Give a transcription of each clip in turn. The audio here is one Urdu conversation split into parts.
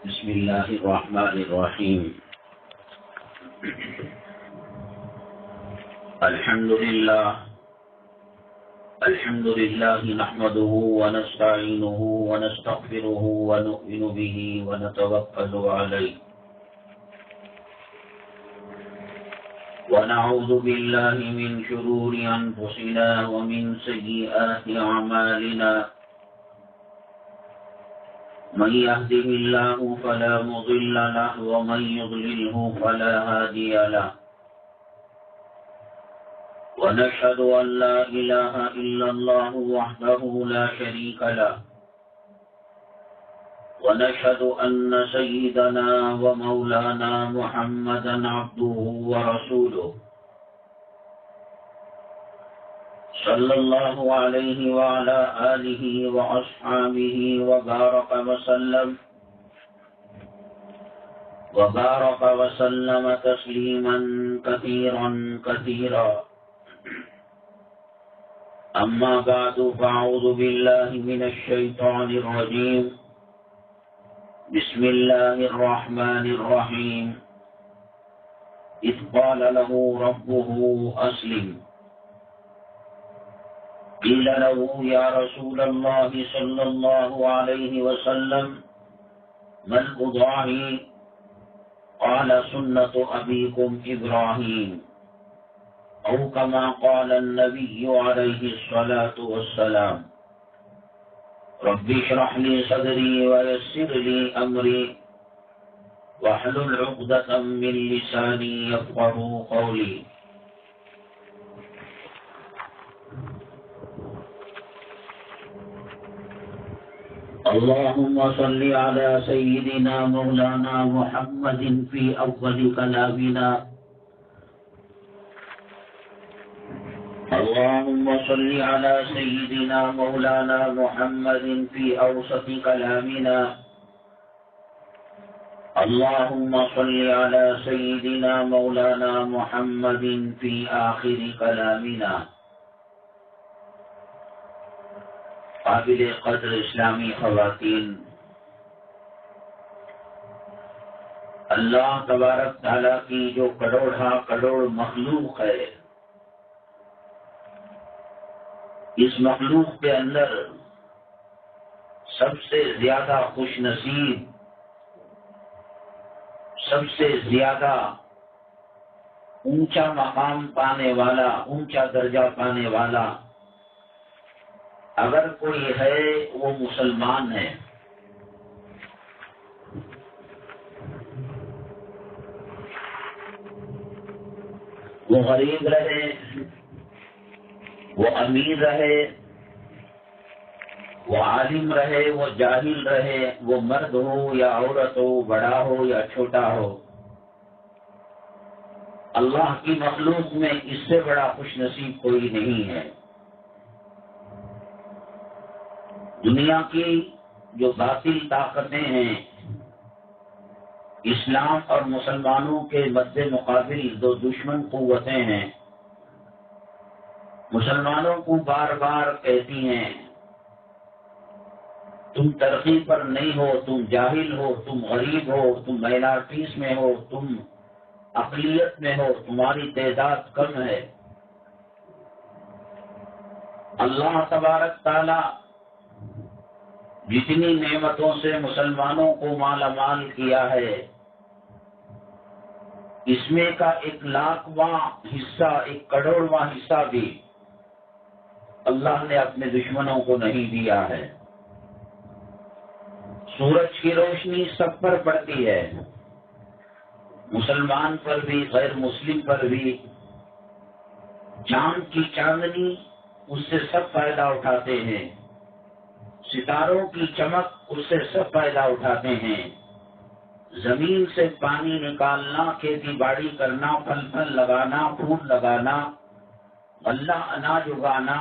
بسم الله الرحمن الرحيم. الحمد لله نحمده ونستعينه ونستغفره ونؤمن به ونتوكل عليه ونعوذ بالله من شرور أنفسنا ومن سيئات أعمالنا. من يهده الله فلا مضل له ومن يضلله فلا هادي له. ونشهد أن لا إله إلا الله وحده لا شريك له. ونشهد أن سيدنا ومولانا محمدا عبده ورسوله صلى الله عليه وعلى آله وأصحابه وبارك وسلم تسليما كثيرا. أما بعد فأعوذ بالله من الشيطان الرجيم. بسم الله الرحمن الرحيم. إذ قال له ربه أسلم. قيل له يا رسول الله صلى الله عليه وسلم ما الأضاحي؟ قال سنة أبيكم إبراهيم، أو كما قال النبي عليه الصلاة والسلام. رب اشرح لي صدري ويسر لي أمري واحلل عقدة من لساني يفقهوا قولي. اللهم صل على سيدنا مولانا محمد في أول كلامنا. اللهم صل على سيدنا مولانا محمد في أوسط كلامنا. اللهم صل على سيدنا مولانا محمد في آخر كلامنا. قابل قدر اسلامی خواتین، اللہ تبارک تعالیٰ کی جو کروڑ مخلوق ہے، اس مخلوق کے اندر سب سے زیادہ خوش نصیب، سب سے زیادہ اونچا مقام پانے والا، اونچا درجہ پانے والا اگر کوئی ہے وہ مسلمان ہے. وہ غریب رہے، وہ امیر رہے، وہ عالم رہے، وہ جاہل رہے، وہ مرد ہو یا عورت ہو، بڑا ہو یا چھوٹا ہو، اللہ کی مخلوق میں اس سے بڑا خوش نصیب کوئی نہیں ہے. دنیا کی جو باطل طاقتیں ہیں، اسلام اور مسلمانوں کے مد مقابل دو دشمن قوتیں ہیں. مسلمانوں کو بار بار کہتی ہیں تم ترقی پر نہیں ہو، تم جاہل ہو، تم غریب ہو، تم مائنارٹیز میں ہو، تم اقلیت میں ہو، تمہاری تعداد کم ہے. اللہ تبارک تعالی جتنی نعمتوں سے مسلمانوں کو مالا مال کیا ہے، اس میں کا 1,00,000واں حصہ، 1,00,00,000واں حصہ بھی اللہ نے اپنے دشمنوں کو نہیں دیا ہے. سورج کی روشنی سب پر پڑتی ہے، مسلمان پر بھی، غیر مسلم پر بھی. چاند کی چاندنی، اس سے سب فائدہ اٹھاتے ہیں. ستاروں کی چمک، اس سے سب فائدہ اٹھاتے ہیں. زمین سے پانی نکالنا، کھیتی باڑی کرنا، پھل لگانا، پھول لگانا، غلہ اناج اگانا،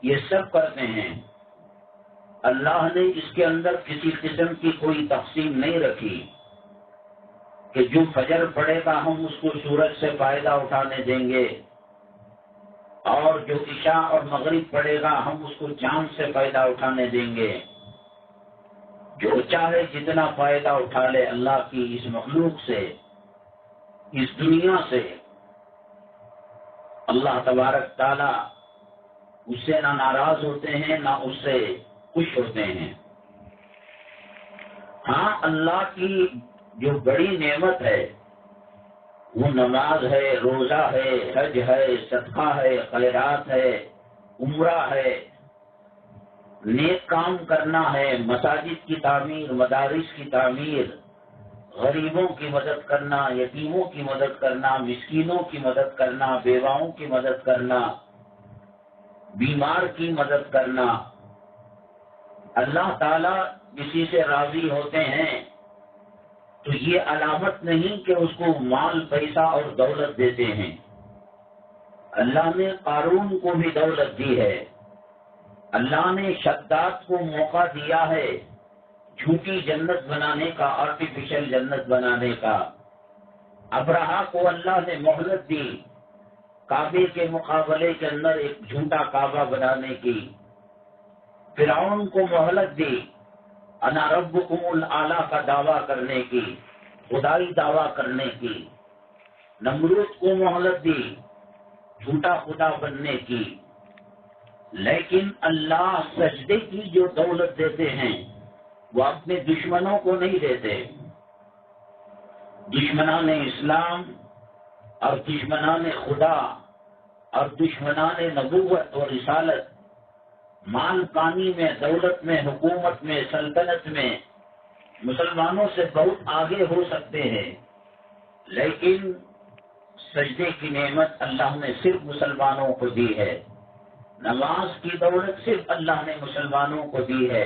یہ سب کرتے ہیں. اللہ نے اس کے اندر کسی قسم کی کوئی تقسیم نہیں رکھی کہ جو فجر پڑے گا ہم اس کو سورج سے فائدہ اٹھانے دیں گے، اور جو عشاء اور مغرب پڑے گا ہم اس کو چاند سے فائدہ اٹھانے دیں گے. جو چاہے جتنا فائدہ اٹھا لے اللہ کی اس مخلوق سے، اس دنیا سے، اللہ تبارک تعالی اس سے نہ ناراض ہوتے ہیں نہ اس سے خوش ہوتے ہیں۔ ہاں، اللہ کی جو بڑی نعمت ہے وہ نماز ہے، روزہ ہے، حج ہے، صدقہ ہے، خیرات ہے، عمرہ ہے، نیک کام کرنا ہے، مساجد کی تعمیر، مدارس کی تعمیر، غریبوں کی مدد کرنا، یتیموں کی مدد کرنا، مسکینوں کی مدد کرنا، بیواؤں کی مدد کرنا، بیمار کی مدد کرنا۔ اللہ تعالیٰ کسی سے راضی ہوتے ہیں تو یہ علامت نہیں کہ اس کو مال، پیسہ اور دولت دیتے ہیں۔ اللہ نے قارون کو بھی دولت دی ہے، اللہ نے شداد کو موقع دیا ہے جھوٹی جنت بنانے کا، آرٹیفیشل جنت بنانے کا۔ ابرہا کو اللہ نے مہلت دی کعبے کے مقابلے کے اندر ایک جھوٹا کعبہ بنانے کی۔ فرعون کو مہلت دی انا ربکم الاعلی کا دعویٰ کرنے کی، خدائی دعویٰ کرنے کی۔ نمرود کو مہلت دی جھوٹا خدا بننے کی۔ لیکن اللہ سجدے کی جو دولت دیتے ہیں وہ اپنے دشمنوں کو نہیں دیتے۔ دشمنان اسلام اور دشمنان خدا اور دشمنان نبوت اور رسالت مال پانی میں، دولت میں، حکومت میں، سلطنت میں مسلمانوں سے بہت آگے ہو سکتے ہیں، لیکن سجدے کی نعمت اللہ نے صرف مسلمانوں کو دی ہے۔ نماز کی دولت صرف اللہ نے مسلمانوں کو دی ہے۔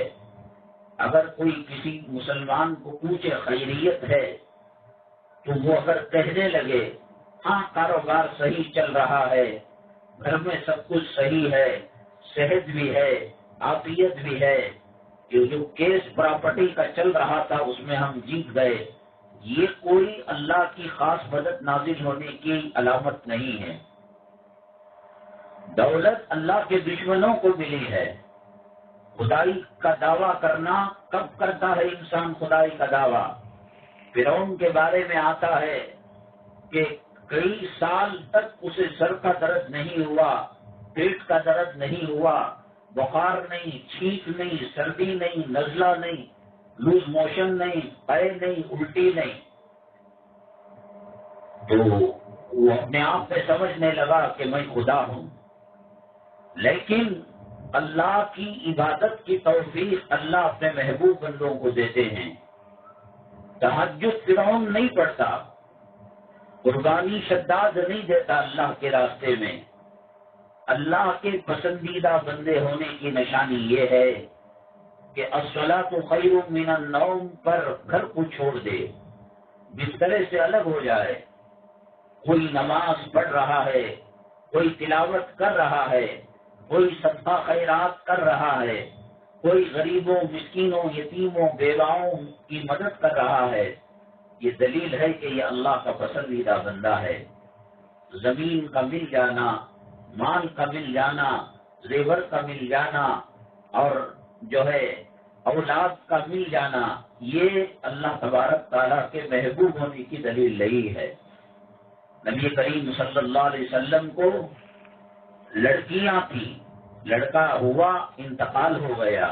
اگر کوئی کسی مسلمان کو پوچھے خیریت ہے تو وہ اگر کہنے لگے ہاں کاروبار صحیح چل رہا ہے، گھر میں سب کچھ صحیح ہے، صحت بھی ہے، عافیت بھی ہے، جو کیس پراپرٹی کا چل رہا تھا اس میں ہم جیت گئے، یہ کوئی اللہ کی خاص مدد نازل ہونے کی علامت نہیں ہے۔ دولت اللہ کے دشمنوں کو ملی ہے۔ خدائی کا دعویٰ کرنا، کب کرتا ہے انسان خدائی کا دعویٰ؟ فرعون کے بارے میں آتا ہے کہ کئی سال تک اسے سر کا درد نہیں ہوا، پیٹ کا درد نہیں ہوا، بخار نہیں، چھینک نہیں، سردی نہیں، نزلہ نہیں، لوز موشن نہیں، قے نہیں، الٹی نہیں۔ تو وہ اپنے آپ میں سمجھنے لگا کہ میں خدا ہوں۔ لیکن اللہ کی عبادت کی توفیق اللہ اپنے محبوب بندوں کو دیتے ہیں۔ تہجد فرعون نہیں پڑتا، قربانی شداد نہیں دیتا اللہ کے راستے میں۔ اللہ کے پسندیدہ بندے ہونے کی نشانی یہ ہے کہ الصلاۃ خیر من النوم پر گھر کو چھوڑ دے، بسترے سے الگ ہو جائے۔ کوئی نماز پڑھ رہا ہے، کوئی تلاوت کر رہا ہے، کوئی صدقہ خیرات کر رہا ہے، کوئی غریبوں، مسکینوں، یتیموں، بیواؤں کی مدد کر رہا ہے، یہ دلیل ہے کہ یہ اللہ کا پسندیدہ بندہ ہے۔ زمین کا مل جانا، مال کا مل جانا، زیور کا مل جانا اور جو ہے اولاد کا مل جانا، یہ اللہ تبارک تعالیٰ کے محبوب ہونے کی دلیل نہیں ہے۔ نبی کریم صلی اللہ علیہ وسلم کو لڑکیاں تھیں، لڑکا ہوا، انتقال ہو گیا،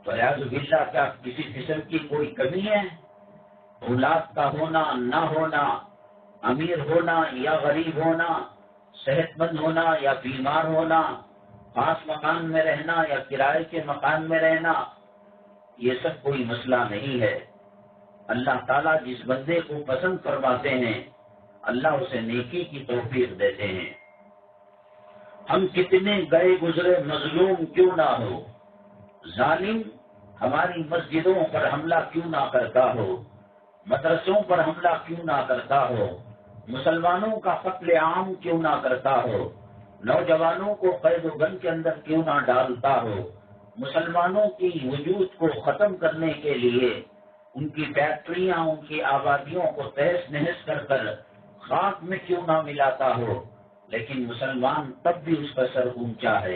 تو اعوذ باللہ کیا کسی قسم کی کوئی کمی ہے؟ اولاد کا ہونا، نہ ہونا، امیر ہونا یا غریب ہونا، صحت مند ہونا یا بیمار ہونا، خاص مکان میں رہنا یا کرائے کے مکان میں رہنا، یہ سب کوئی مسئلہ نہیں ہے۔ اللہ تعالیٰ جس بندے کو پسند فرماتے ہیں اللہ اسے نیکی کی توفیق دیتے ہیں۔ ہم کتنے گئے گزرے مظلوم کیوں نہ ہو، ظالم ہماری مسجدوں پر حملہ کیوں نہ کرتا ہو، مدرسوں پر حملہ کیوں نہ کرتا ہو، مسلمانوں کا قتل عام کیوں نہ کرتا ہو، نوجوانوں کو قید و بند کے اندر کیوں نہ ڈالتا ہو، مسلمانوں کی وجود کو ختم کرنے کے لیے ان کی فیکٹریاں، ان کی آبادیوں کو تہس نہس کر کر خاک میں کیوں نہ ملاتا ہو، لیکن مسلمان تب بھی اس کا سر اونچا ہے،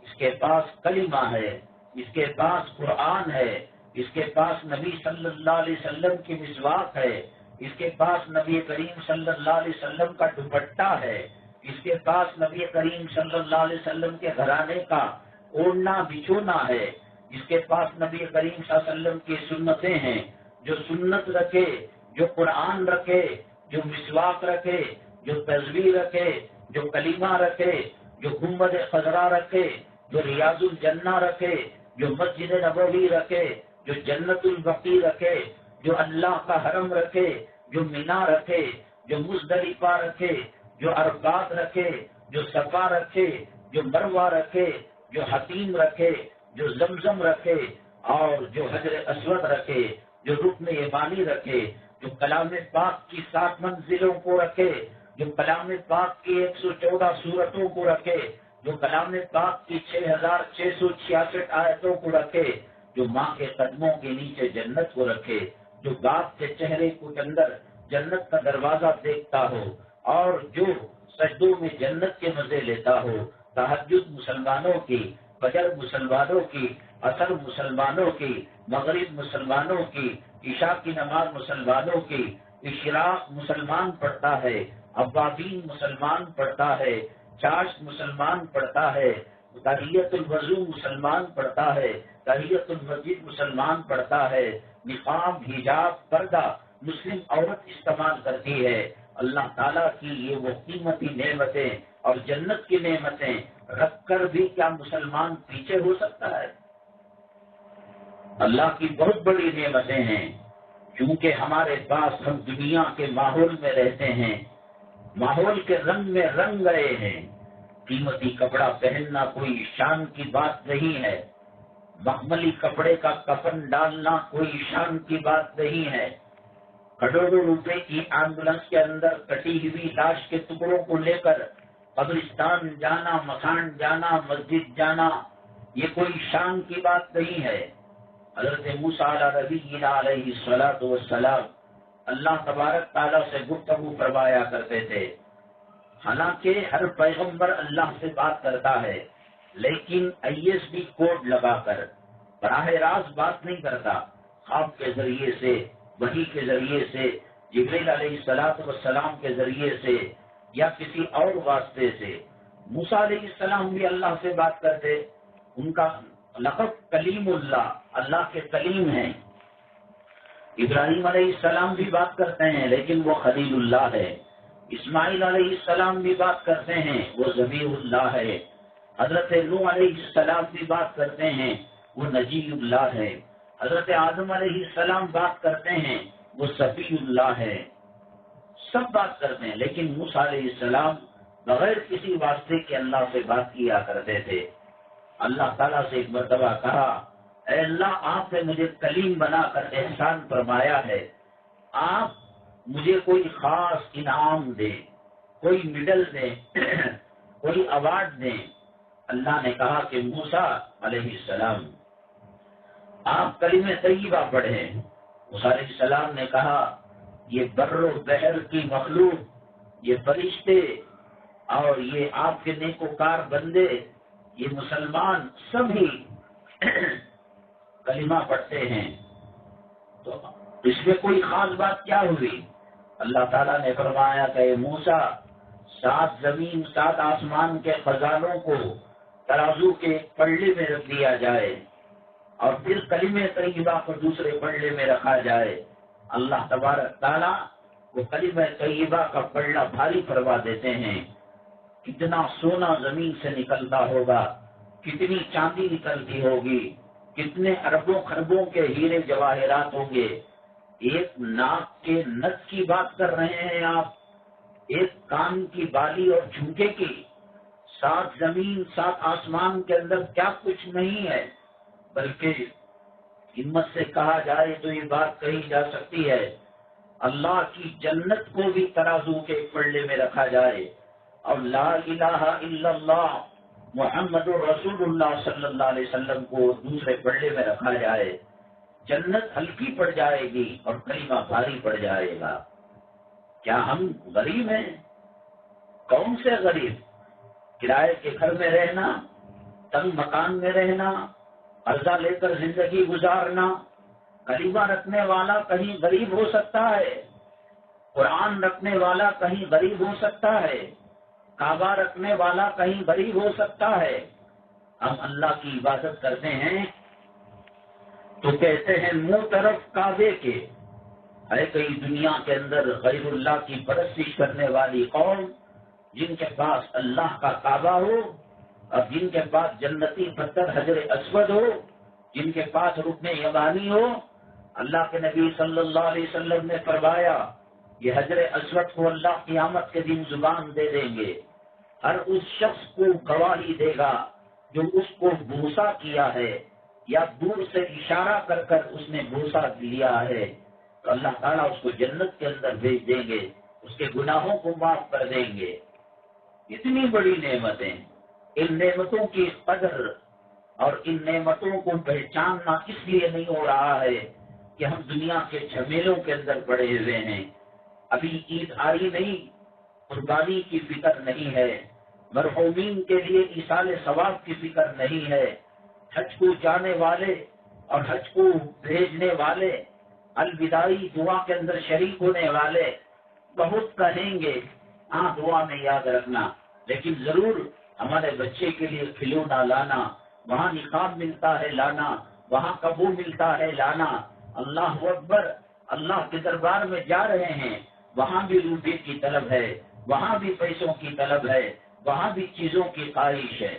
اس کے پاس کلمہ ہے، اس کے پاس قرآن ہے، اس کے پاس نبی صلی اللہ علیہ وسلم کی مسواک ہے، اس کے پاس نبی کریم صلی اللہ علیہ وسلم کا دوپٹہ ہے، اس کے پاس نبی کریم صلی اللہ علیہ وسلم کے گھرانے کا اوڑھنا بچھونا ہے، اس کے پاس نبی کریم صلی اللہ علیہ وسلم کی سنتیں ہیں، جو سنت رکھے، جو قرآن رکھے، جو مسواک رکھے، جو تصویر رکھے، جو کلمہ رکھے، جو گنبد خضرا رکھے، جو ریاض الجنہ رکھے، جو مسجد نبوی رکھے، جو جنت البقیع رکھے، جو اللہ کا حرم رکھے، جو مینا رکھے، جو مزدلفہ رکھے، جو عرفات رکھے، جو صفا رکھے، جو مروہ رکھے، جو حتیم رکھے، جو زمزم رکھے، اور جو حجر اسود رکھے، جو رکن یمانی رکھے، جو کلام پاک کی 7 منزلوں کو رکھے، جو کلام پاک کی 114 سورتوں کو رکھے، جو کلام پاک کی 6666 آیتوں کو رکھے، جو ماں کے قدموں کے نیچے جنت کو رکھے، جو باپ کے چہرے کو اندر جنت کا دروازہ دیکھتا ہو، اور جو سجدوں میں جنت کے مزے لیتا ہو، تہجد مسلمانوں کی، فجر مسلمانوں کی، عصر مسلمانوں کی، مغرب مسلمانوں کی، عشاء کی نماز مسلمانوں کی، اشراق مسلمان پڑھتا ہے، ابابین مسلمان پڑھتا ہے، چاشت مسلمان پڑھتا ہے، تحیت الوضو مسلمان پڑھتا ہے، تحیت المسجد مسلمان پڑھتا ہے، نقاب، حجاب، پردہ مسلم عورت استعمال کرتی ہے۔ اللہ تعالیٰ کی یہ وہ قیمتی نعمتیں اور جنت کی نعمتیں رکھ کر بھی کیا مسلمان پیچھے ہو سکتا ہے؟ اللہ کی بہت بڑی نعمتیں ہیں، کیونکہ ہمارے پاس ہم دنیا کے ماحول میں رہتے ہیں، ماحول کے رنگ میں رنگ گئے ہیں۔ قیمتی کپڑا پہننا کوئی شان کی بات نہیں ہے، مخملی کپڑے کا کفن ڈالنا کوئی شان کی بات نہیں ہے، کروڑوں روپے کی ایمبولینس کے اندر کٹی ہوئی لاش کے ٹکڑوں کو لے کر قبرستان جانا، مکان جانا، مسجد جانا، یہ کوئی شان کی بات نہیں ہے۔ حضرت موسیٰ علیہ الصلوۃ والسلام اللہ تبارک تعالیٰ سے گفتگو فرمایا کرتے تھے۔ حالانکہ ہر پیغمبر اللہ سے بات کرتا ہے، لیکن ISD کوڈ لگا کر براہ راست بات نہیں کرتا، خواب کے ذریعے سے، وحی کے ذریعے سے، جبریل علیہ السلام کے ذریعے سے، یا کسی اور واسطے سے۔ موسیٰ علیہ السلام بھی اللہ سے بات کرتے، ان کا لقب کلیم اللہ، اللہ کے کلیم ہیں۔ ابراہیم علیہ السلام بھی بات کرتے ہیں، لیکن وہ خلیل اللہ ہے۔ اسماعیل علیہ السلام بھی بات کرتے ہیں، وہ ذبیح اللہ ہے۔ حضرت نوح علیہ السلام بھی بات کرتے ہیں، وہ نجی اللہ ہے۔ حضرت آدم علیہ السلام بات کرتے ہیں، وہ صفی اللہ ہے۔ سب بات کرتے ہیں، لیکن موسیٰ علیہ السلام بغیر کسی واسطے کے اللہ سے بات کیا کرتے تھے۔ اللہ تعالیٰ سے ایک مرتبہ کہا، اے اللہ، آپ نے مجھے کلیم بنا کر احسان فرمایا ہے، آپ مجھے کوئی خاص انعام دیں، کوئی میڈل دیں، کوئی ایوارڈ دیں۔ اللہ نے کہا کہ موسیٰ علیہ السلام آپ کلمہ طیبہ پڑھیں۔ موسیٰ علیہ السلام نے کہا، یہ بر و بحر کی مخلوق، یہ فرشتے اور یہ آپ کے نیکوکار بندے، یہ مسلمان سبھی کلمہ پڑھتے ہیں، تو اس میں کوئی خاص بات کیا ہوئی؟ اللہ تعالیٰ نے فرمایا کہ موسیٰ، 7 زمین 7 آسمان کے خزانوں کو ترازو کے پلڑے میں رکھ دیا جائے، اور پھر کلمہ طیبہ کو دوسرے پلڑے میں رکھا جائے۔ اللہ تبارک تعالیٰ وہ کلمہ طیبہ کا پلڑا بھاری فرما دیتے ہیں۔ کتنا سونا زمین سے نکلتا ہوگا، کتنی چاندی نکلتی ہوگی، کتنے اربوں خربوں کے ہیرے جواہرات ہوں گے۔ ایک ناک کے نت کی بات کر رہے ہیں آپ، ایک کان کی بالی اور جھمکے کی۔ 7 زمین 7 آسمان کے اندر کیا کچھ نہیں ہے، بلکہ ہمت سے کہا جائے تو یہ بات کہی جا سکتی ہے، اللہ کی جنت کو بھی ترازو کے پلڑے میں رکھا جائے، اور لا الہ الا اللہ محمد رسول اللہ صلی اللہ علیہ وسلم کو دوسرے پلڑے میں رکھا جائے، جنت ہلکی پڑ جائے گی اور کلمہ بھاری پڑ جائے گا۔ کیا ہم غریب ہیں؟ کون سے غریب؟ کرائے کے گھر میں رہنا، تنگ مکان میں رہنا، قرضہ لے کر زندگی گزارنا، کلمہ رکھنے والا کہیں غریب ہو سکتا ہے، قرآن رکھنے والا کہیں غریب ہو سکتا ہے، کعبہ رکھنے والا کہیں غریب ہو سکتا ہے۔ ہم اللہ کی عبادت کرتے ہیں تو کہتے ہیں منہ طرف کعبے کے، ہے کئی دنیا کے اندر غیر اللہ کی پرستش کرنے والی قوم جن کے پاس اللہ کا کعبہ ہو اور جن کے پاس جنتی پتھر حجر اسود ہو، جن کے پاس رکن یمانی ہو۔ اللہ کے نبی صلی اللہ علیہ وسلم نے فرمایا یہ حجر اسود کو اللہ قیامت کے دن زبان دے دیں گے، ہر اس شخص کو گواہی دے گا جو اس کو بوسا کیا ہے یا دور سے اشارہ کر کر اس نے بوسا لیا ہے، تو اللہ تعالیٰ اس کو جنت کے اندر بھیج دیں گے، اس کے گناہوں کو معاف کر دیں گے۔ اتنی بڑی نعمتیں، ان نعمتوں کی قدر اور ان نعمتوں کو پہچاننا اس لیے نہیں ہو رہا ہے کہ ہم دنیا کے جھمیلوں کے اندر پڑے ہوئے ہیں۔ ابھی عید آئی نہیں، قربانی کی فکر نہیں ہے، مرحومین کے لیے ایصال ثواب کی فکر نہیں ہے، حج کو جانے والے اور حج کو بھیجنے والے، الوداعی دعا کے اندر شریک ہونے والے بہت کہیں گے ہاں دعا میں یاد رکھنا، لیکن ضرور ہمارے بچے کے لیے کھلونا لانا، وہاں نقاب ملتا ہے لانا، وہاں کبو ملتا ہے لانا۔ اللہ اکبر، اللہ کے دربار میں جا رہے ہیں، وہاں بھی روپے کی طلب ہے، وہاں بھی پیسوں کی طلب ہے، وہاں بھی چیزوں کی خواہش ہے۔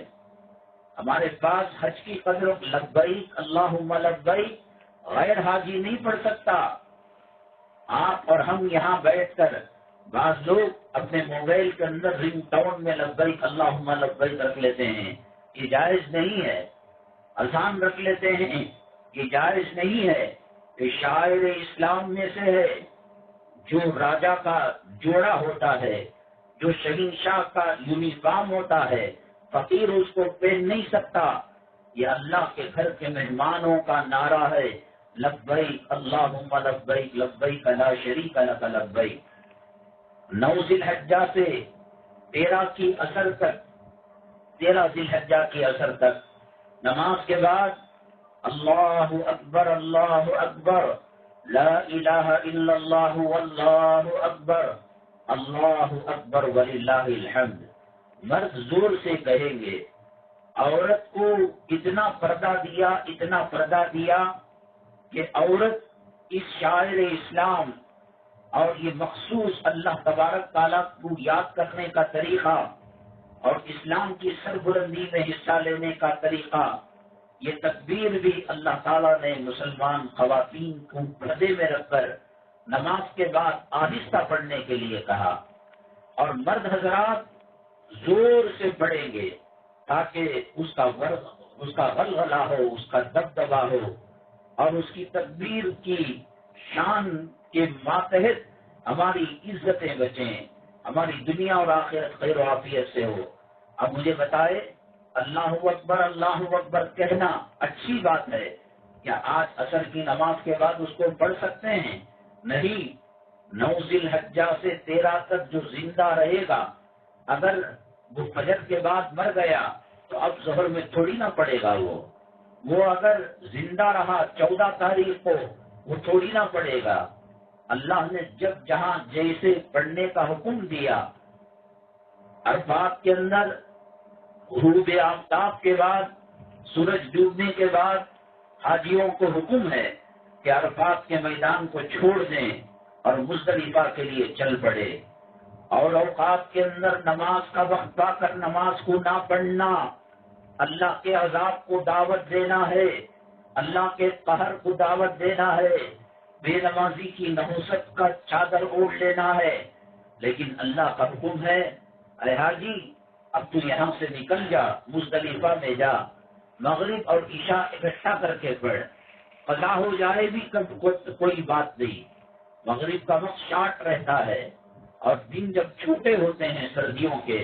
ہمارے پاس حج کی قدر لبیک اللہم لبیک غیر حاجی نہیں پڑھ سکتا۔ آپ اور ہم یہاں بیٹھ کر بعض لوگ اپنے موبائل کے اندر رنگ ٹون میں لبیک اللہم لبیک رکھ لیتے ہیں، یہ جائز نہیں ہے۔ اذان رکھ لیتے ہیں، یہ جائز نہیں ہے۔ یہ شاعر اسلام میں سے ہے، جو راجا کا جوڑا ہوتا ہے، جو شہنشاہ کا یونیفارم ہوتا ہے، فقیر اس کو پہن نہیں سکتا۔ یہ اللہ کے گھر کے مہمانوں کا نعرہ ہے، لبیک اللہم لبیک لبیک لا شریک لک لبیک۔ 9 ذی الحجہ سے 13 کی اثر تک، 13 ذی الحجہ کی اثر تک نماز کے بعد اللہ اکبر لا الہ الا اللہ واللہ اکبر اللہ اکبر وللہ الحمد مرد زور سے کہیں گے۔ عورت کو اتنا پردہ دیا کہ عورت اس شاعر اسلام اور یہ مخصوص اللہ تبارک تعالیٰ کو یاد کرنے کا طریقہ اور اسلام کی سربلندی میں حصہ لینے کا طریقہ، یہ تکبیر بھی اللہ تعالیٰ نے مسلمان خواتین کو پردے میں رکھ کر نماز کے بعد آہستہ پڑھنے کے لیے کہا، اور مرد حضرات زور سے پڑھیں گے تاکہ اس کا غلغلہ ہو، اس کا دبدبا ہو، اور اس کی تکبیر کی شان کے ماتحت ہماری عزتیں بچیں، ہماری دنیا اور آخرت خیر و عافیت سے ہو۔ اب مجھے بتائے، اللہ اکبر کہنا اچھی بات ہے، کیا آج عصر کی نماز کے بعد اس کو پڑھ سکتے ہیں؟ نہیں۔ 9 ذی الحجہ سے 13 تک جو زندہ رہے گا، اگر وہ فجر کے بعد مر گیا تو اب ظہر میں تھوڑی نہ پڑے گا، وہ اگر زندہ رہا 14 تاریخ کو وہ تھوڑی نہ پڑے گا۔ اللہ نے جب جہاں جیسے پڑھنے کا حکم دیا، عرفات کے اندر غروب آفتاب کے بعد، سورج ڈوبنے کے بعد حاجیوں کو حکم ہے کہ عرفات کے میدان کو چھوڑ دیں اور مزدلفہ کے لیے چل پڑے، اور اوقات کے اندر نماز کا وقت پا کر نماز کو نہ پڑھنا اللہ کے عذاب کو دعوت دینا ہے، اللہ کے قہر کو دعوت دینا ہے، بے نمازی کی نحوست کا چادر اوڑھ لینا ہے۔ لیکن اللہ کا حکم ہے، اے حاجی اب تو یہاں سے نکل جا، مزدلفہ میں جا، مغرب اور عشاء اکٹھا کر کے پڑھ، قضا ہو جائے بھی کوئی بات نہیں۔ مغرب کا وقت شارٹ رہتا ہے اور دن جب چھوٹے ہوتے ہیں سردیوں کے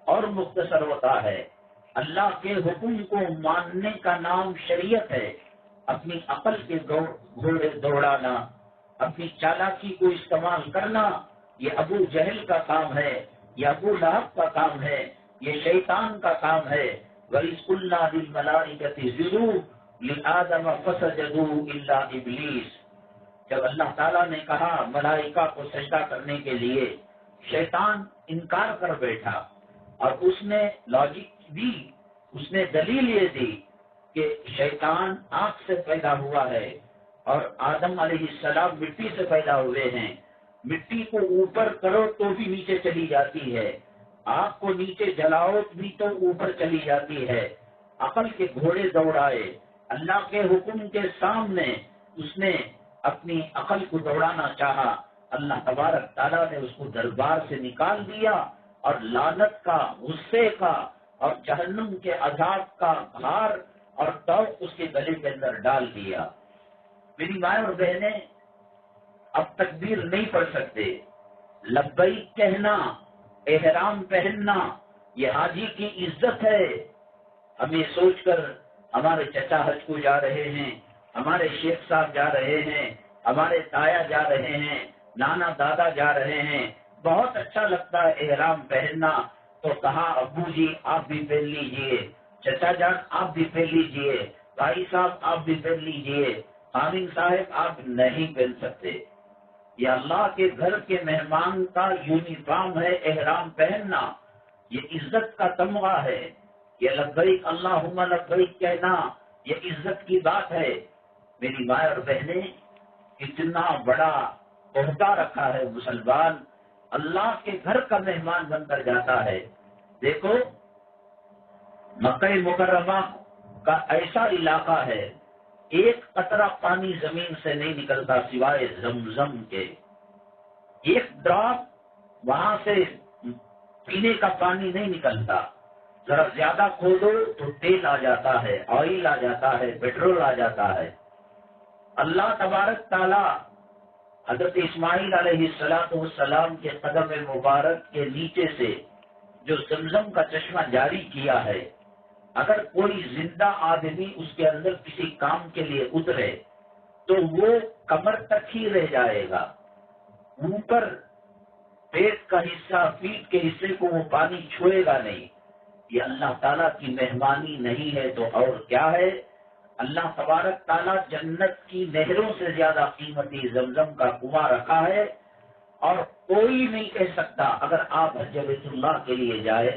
اور مختصر ہوتا ہے۔ اللہ کے حکم کو ماننے کا نام شریعت ہے۔ اپنی عقل کے گھوڑے دوڑانا، اپنی چالاکی کو استعمال کرنا، یہ ابو جہل کا کام ہے، یہ ابو لہب کا کام ہے، یہ شیطان کا کام ہے۔ وَإِذْ قُلْنَا لِلْمَلَائِكَةِ اسْجُدُوا لآدم فسجدوا الا ابلیس، جب اللہ تعالیٰ نے کہا ملائکہ کو سجدہ کرنے کے لیے، شیطان انکار کر بیٹھا، اور اس نے لاجک دی، اس نے دلیل یہ دی کہ شیطان آگ سے پیدا ہوا ہے اور آدم علیہ السلام مٹی سے پیدا ہوئے ہیں، مٹی کو اوپر کرو تو بھی نیچے چلی جاتی ہے، آگ کو نیچے جلاؤ بھی تو اوپر چلی جاتی ہے۔ عقل کے گھوڑے دوڑائے، اللہ کے حکم کے سامنے اس نے اپنی عقل کو دوڑانا چاہا، اللہ تبارک تعالیٰ نے اس کو دربار سے نکال دیا اور لعنت کا، غصے کا اور جہنم کے عذاب کا بھار اور توق اس کے گلے کے اندر ڈال دیا۔ میری مائیں اور بہنیں، اب تکبیر نہیں پڑھ سکتے، لبیک کہنا، احرام پہننا یہ حاجی کی عزت ہے۔ ہم یہ سوچ کر ہمارے چچا حج کو جا رہے ہیں، ہمارے شیخ صاحب جا رہے ہیں، ہمارے تایا جا رہے ہیں، نانا دادا جا رہے ہیں، بہت اچھا لگتا ہے احرام پہننا، تو کہا ابو جی آپ بھی پہن لیجئے، چچا جان آپ بھی پہن لیجئے، بھائی صاحب آپ بھی پہن لیجئے، خامن صاحب آپ نہیں پہن سکتے۔ یہ اللہ کے گھر کے مہمان کا یونیفارم ہے احرام پہننا، یہ عزت کا تمغہ ہے، یہ لبیک اللہم لبیک کہنا یہ عزت کی بات ہے۔ میری ماں اور بہنیں، اتنا بڑا عہدہ رکھا ہے مسلمان، اللہ کے گھر کا مہمان بن کر جاتا ہے۔ دیکھو مکہ مکرمہ کا ایسا علاقہ ہے، ایک قطرہ پانی زمین سے نہیں نکلتا سوائے زمزم کے، ایک ڈراپ وہاں سے پینے کا پانی نہیں نکلتا، ذرا زیادہ کھودو تو تیل آ جاتا ہے، آئل آ جاتا ہے، پیٹرول آ جاتا ہے۔ اللہ تبارک تعالی حضرت اسماعیل علیہ السلام کے قدم مبارک کے نیچے سے جو زمزم کا چشمہ جاری کیا ہے، اگر کوئی زندہ آدمی اس کے اندر کسی کام کے لیے اترے تو وہ کمر تک ہی رہ جائے گا، اوپر پیٹ کا حصہ، پیٹ کے حصے کو وہ پانی چھوئے گا نہیں۔ یہ اللہ تعالیٰ کی مہمانی نہیں ہے تو اور کیا ہے؟ اللہ تبارک تعالیٰ جنت کی نہروں سے زیادہ قیمتی زمزم کا کنواں رکھا ہے، اور کوئی نہیں کہہ سکتا اگر آپ حج بیت اللہ کے لیے جائیں،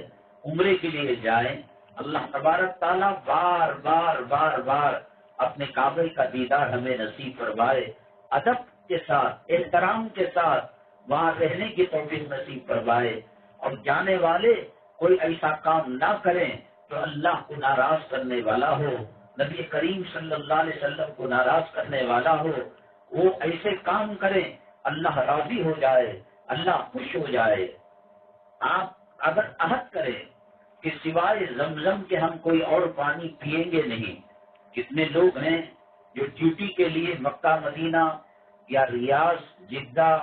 عمرے کے لیے جائیں، اللہ تبارک تعالیٰ بار بار بار بار اپنے کعبے کا دیدار ہمیں نصیب فرمائے، ادب کے ساتھ، احترام کے ساتھ وہاں رہنے کی توفیق نصیب فرمائے، اور جانے والے کوئی ایسا کام نہ کریں تو اللہ کو ناراض کرنے والا ہو، نبی کریم صلی اللہ علیہ وسلم کو ناراض کرنے والا ہو، وہ ایسے کام کریں اللہ راضی ہو جائے، اللہ خوش ہو جائے۔ آپ اگر عہد کریں کہ سوائے زمزم کے ہم کوئی اور پانی پیئیں گے نہیں، کتنے لوگ ہیں جو ڈیوٹی کے لیے مکہ مدینہ یا ریاض، جدہ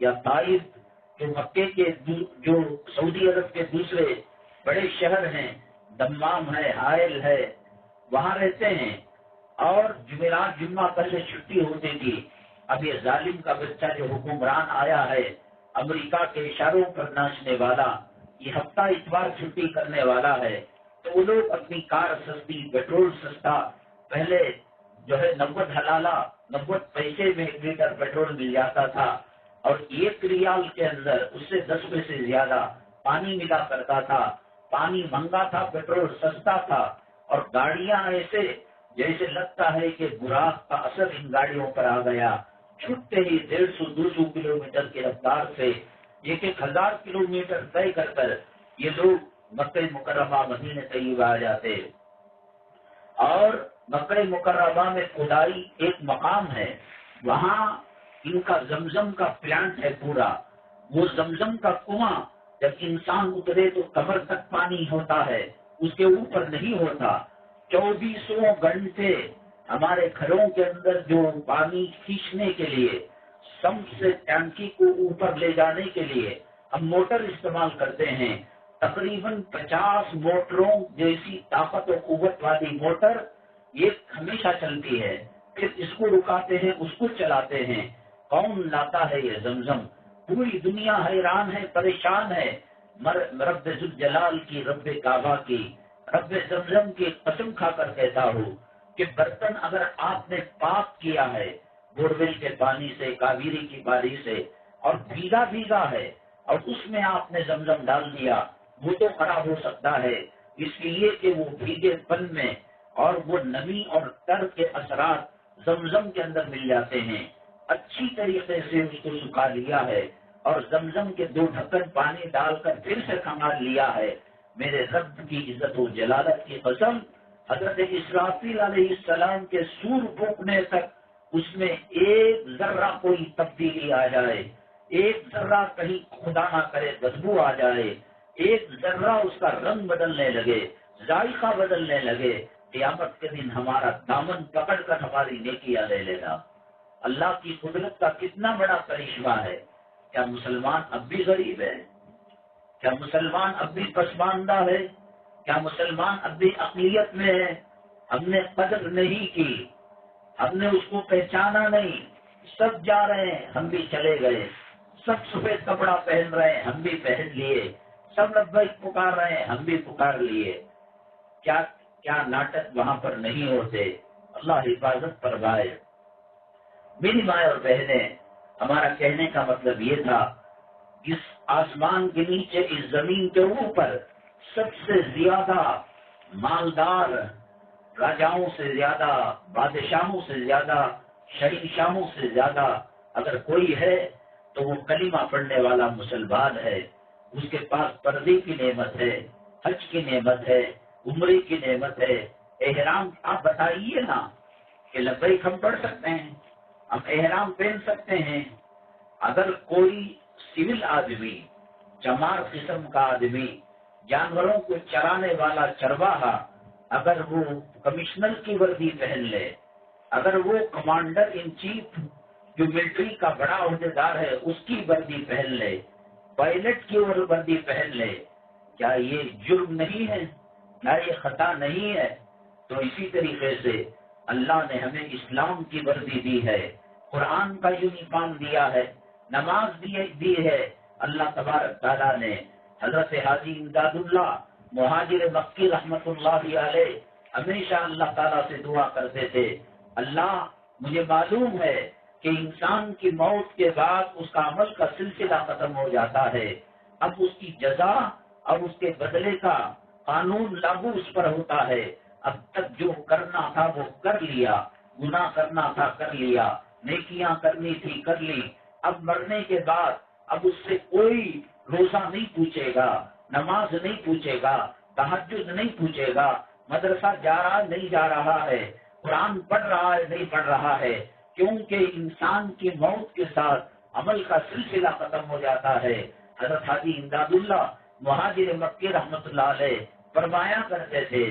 یا طائف، جو مکے کے جو سعودی عرب کے دوسرے بڑے شہر ہیں، دمام ہے، حائل ہے، وہاں رہتے ہیں، اور جمعرات جمعہ پہلے چھٹی ہوتی تھی، اب یہ ظالم کا بچہ جو حکمران آیا ہے، امریکہ کے اشاروں پر ناچنے والا، یہ ہفتہ اتوار چھٹی کرنے والا ہے، تو وہ لوگ اپنی کار سستی، پیٹرول سستا، پہلے جو ہے 90 حلالہ 90 پیسے میں 1 لیٹر پیٹرول مل جاتا تھا، اور 1 ریال کے اندر اس سے 10 پیسے زیادہ پانی ملا کرتا تھا، پانی مہنگا تھا، پیٹرول سستا تھا، اور گاڑیاں ایسے جیسے لگتا ہے کہ براق کا اثر ان گاڑیوں پر آ گیا، چھٹتے ہی 150-200 کلومیٹر کی رفتار سے 1000 کلومیٹر طے کر کر یہ لوگ مکہ مکرمہ مدینہ طیبہ آ جاتے۔ اور مکہ مکرمہ میں کھدائی ایک مقام ہے، وہاں ان کا زمزم کا پلانٹ ہے پورا، وہ زمزم کا کنواں جب انسان اترے تو کمر تک پانی ہوتا ہے، اس کے اوپر نہیں ہوتا۔ 24 گھنٹے ہمارے گھروں کے اندر جو پانی کھینچنے کے لیے، سمپ سے ٹینکی کو اوپر لے جانے کے لیے ہم موٹر استعمال کرتے ہیں، تقریباً 50 موٹروں جیسی طاقت و قوت والی موٹر یہ ہمیشہ چلتی ہے، پھر اس کو رکاتے ہیں، اس کو چلاتے ہیں۔ کون لاتا ہے یہ زمزم؟ پوری دنیا حیران ہے، پریشان ہے، رب ذوالجلال کی، رب کعبہ کی، رب زمزم کی قسم کھا کر کہتا ہوں، کہ برتن اگر آپ نے پاک کیا ہے بورویل کے پانی سے، کاویری کی پانی سے، اور بھیگا بھیگا ہے اور اس میں آپ نے زمزم ڈال دیا، وہ تو خراب ہو سکتا ہے، اس لیے کہ وہ بھیگے پن میں اور وہ نمی اور تر کے اثرات زمزم کے اندر مل جاتے ہیں۔ اچھی طریقے سے اس کو سکھا لیا ہے اور زمزم کے 2 ڈھکن پانی ڈال کر پھر سے کھنگال لیا ہے۔ میرے رب کی عزت و جلالت کی قسم، حضرت اسرافیل علیہ السلام کے سور پھونکنے تک اس میں ایک ذرہ کوئی تبدیلی آ جائے، ایک ذرہ کہیں خدا نہ کرے بدبو آ جائے، ایک ذرہ اس کا رنگ بدلنے لگے، ذائقہ بدلنے لگے، قیامت کے دن ہمارا دامن پکڑ کر ہماری نیکیاں لے لینا۔ اللہ کی قدرت کا کتنا بڑا کرشمہ ہے۔ کیا مسلمان اب بھی غریب ہے؟ کیا مسلمان اب بھی پسماندہ ہے؟ کیا مسلمان اب بھی اقلیت میں ہے؟ ہم نے قدر نہیں کی، ہم نے اس کو پہچانا نہیں۔ سب جا رہے ہیں، ہم بھی چلے گئے، سب سفید کپڑا پہن رہے ہیں، ہم بھی پہن لیے، سب لبیک پکار رہے ہیں، ہم بھی پکار لیے۔ کیا کیا ناٹک وہاں پر نہیں ہوتے؟ اللہ حفاظت فرمائے۔ میری ماں اور بہنیں، ہمارا کہنے کا مطلب یہ تھا، اس آسمان کے نیچے، اس زمین کے اوپر سب سے زیادہ مالدار، راجاؤں سے زیادہ، بادشاہوں سے زیادہ، شہنشاہوں سے زیادہ اگر کوئی ہے تو وہ کلمہ پڑھنے والا مسلمان ہے۔ اس کے پاس پردے کی نعمت ہے، حج کی نعمت ہے، عمرے کی نعمت ہے، احرام۔ آپ بتائیے نا کہ لبیک ہم پڑھ سکتے ہیں، ہم احرام پہن سکتے ہیں۔ اگر کوئی سول آدمی، چمار قسم کا آدمی، جانوروں کو چرانے والا چرواہا، اگر وہ کمشنر کی وردی پہن لے، اگر وہ کمانڈر ان چیف جو ملٹری کا بڑا عہدیدار ہے اس کی وردی پہن لے، پائلٹ کی وردی پہن لے، کیا یہ جرم نہیں ہے؟ کیا یہ خطا نہیں ہے؟ تو اسی طریقے سے اللہ نے ہمیں اسلام کی وردی دی ہے، قرآن کا یونیفارم دیا ہے، نماز دی ہے۔ اللہ تبارک تعالیٰ نے حضرت حاجی امداد اللہ مہاجر مکی رحمت اللہ علیہ ہمیشہ اللہ تعالیٰ سے دعا کرتے تھے، اللہ مجھے معلوم ہے کہ انسان کی موت کے بعد اس کا عمل کا سلسلہ ختم ہو جاتا ہے، اب اس کی جزا اور اس کے بدلے کا قانون لاگو اس پر ہوتا ہے۔ اب تک جو کرنا تھا وہ کر لیا، گناہ کرنا تھا کر لیا، نیکیاں کرنی تھی کر لی، اب مرنے کے بعد اب اس سے کوئی روزہ نہیں پوچھے گا، نماز نہیں پوچھے گا، تہجد نہیں پوچھے گا، مدرسہ جا رہا نہیں جا رہا ہے، قرآن پڑھ رہا ہے نہیں پڑھ رہا ہے، کیونکہ انسان کی موت کے ساتھ عمل کا سلسلہ ختم ہو جاتا ہے۔ حضرت حاجی امداد اللہ مہاجر مکی رحمت اللہ علیہ فرمایا کرتے تھے،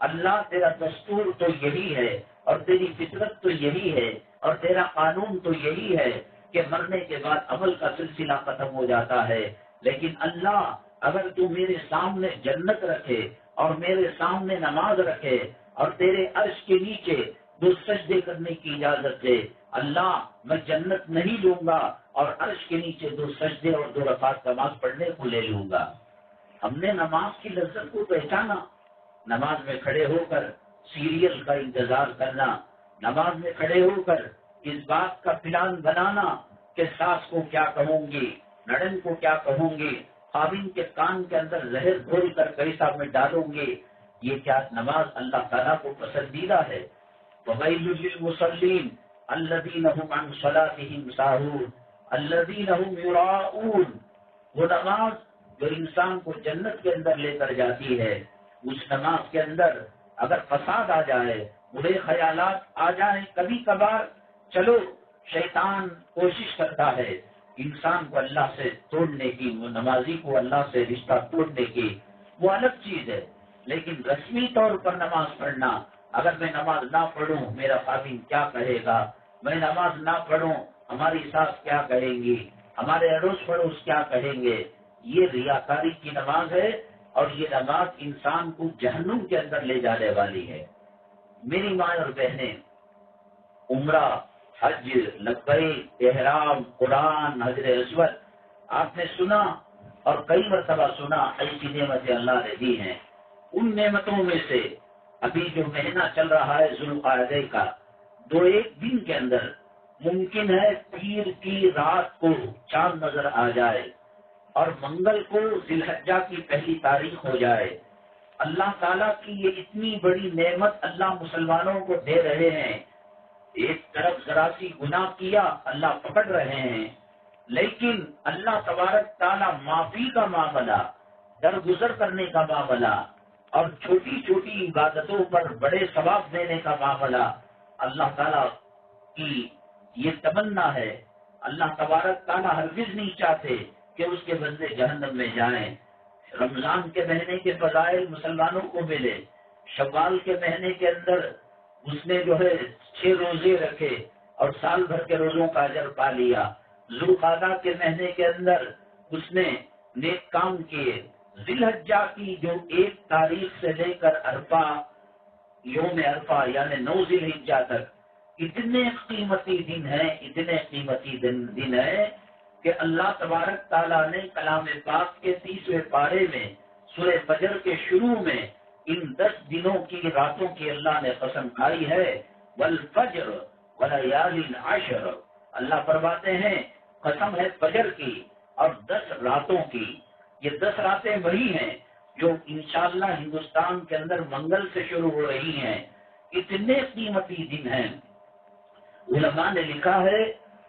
اللہ تیرا دستور تو یہی ہے اور تیری فطرت تو یہی ہے اور تیرا قانون تو یہی ہے کہ مرنے کے بعد عمل کا سلسلہ ختم ہو جاتا ہے، لیکن اللہ اگر تو میرے سامنے جنت رکھے اور میرے سامنے نماز رکھے اور تیرے عرش کے نیچے 2 سجدے کرنے کی اجازت دے، اللہ میں جنت نہیں لوں گا اور عرش کے نیچے 2 سجدے اور 2 رکعت نماز پڑھنے کو لے لوں گا۔ ہم نے نماز کی لذت کو پہچانا، نماز میں کھڑے ہو کر سیریل کا انتظار کرنا، نماز میں کھڑے ہو کر اس بات کا پلان بنانا کہ ساس کو کیا کہوں گی، نڑن کو کیا کہوں گی، خاوند کے کان کے اندر زہر گھول کر کیسا میں ڈالوں گی۔ یہ کیا نماز اللہ تعالیٰ کو پسندیدہ ہے؟ وَوَيْلٌ لِّلْمُصَلِّينَ الَّذِينَ هُمْ عَنْ صَلَاتِهِمْ سَاهُونَ الَّذِينَ هُمْ يُرَاءُونَ۔ وہ نماز جو انسان کو جنت کے اندر لے کر جاتی ہے، اس نماز کے اندر اگر فساد آ جائے، برے خیالات آ جائیں، کبھی کبھار چلو شیطان کوشش کرتا ہے انسان کو اللہ سے توڑنے کی، نمازی کو اللہ سے رشتہ توڑنے کی، وہ الگ چیز ہے، لیکن رسمی طور پر نماز پڑھنا، اگر میں نماز نہ پڑھوں میرا خاوند کیا کہے گا، میں نماز نہ پڑھوں ہماری ساس کیا کہیں گی، ہمارے اڑوس پڑوس کیا کہیں گے، یہ ریاکاری کی نماز ہے اور یہ نماز انسان کو جہنم کے اندر لے جانے والی ہے۔ میری ماں اور بہنیں، عمرہ، حج، لبیک، احرام، قرآن، حجر اسود، آپ نے سنا اور کئی مرتبہ سنا، ایسی نعمتیں اللہ نے دی ہیں۔ ان نعمتوں میں سے ابھی جو مہینہ چل رہا ہے ذوالقعدہ کا، 2-1 دن کے اندر ممکن ہے پیر کی رات کو چاند نظر آ جائے اور منگل کو ذی الحجہ کی پہلی تاریخ ہو جائے۔ اللہ تعالیٰ کی یہ اتنی بڑی نعمت اللہ مسلمانوں کو دے رہے ہیں۔ ایک طرف ذرا سی گناہ کیا اللہ پکڑ رہے ہیں، لیکن اللہ تبارک تعالیٰ معافی کا معاملہ، درگزر کرنے کا معاملہ اور چھوٹی چھوٹی عبادتوں پر بڑے ثواب دینے کا معاملہ اللہ تعالیٰ کی یہ تمنا ہے۔ اللہ تبارک تعالیٰ ہرگز نہیں چاہتے کہ اس کے بندے جہنم میں جائیں۔ رمضان کے مہینے کے فضائل مسلمانوں کو ملے، شوال کے مہینے کے اندر اس نے جو ہے 6 روزے رکھے اور سال بھر کے روزوں کا اجر پا لیا۔ ذوالقعدہ کے مہینے کے اندر اس نے نیک کام کیے۔ ذی الحجہ کی جو 1 تاریخ سے لے کر عرفہ، یوم عرفہ یعنی 9 ذی الحجہ تک اتنے قیمتی دن ہیں، اتنے قیمتی دن ہیں کہ اللہ تبارک تعالیٰ نے کلام پاک کے 30ویں پارے میں سورہ فجر کے شروع میں ان 10 دنوں کی راتوں کی اللہ نے قسم کھائی ہے، والفجر ولیال عشر۔ اللہ فرماتے ہیں قسم ہے فجر کی اور 10 راتوں کی۔ یہ 10 راتیں وہی ہیں جو انشاءاللہ ہندوستان کے اندر منگل سے شروع ہو رہی ہیں۔ اتنے قیمتی دن ہیں۔ علماء نے لکھا ہے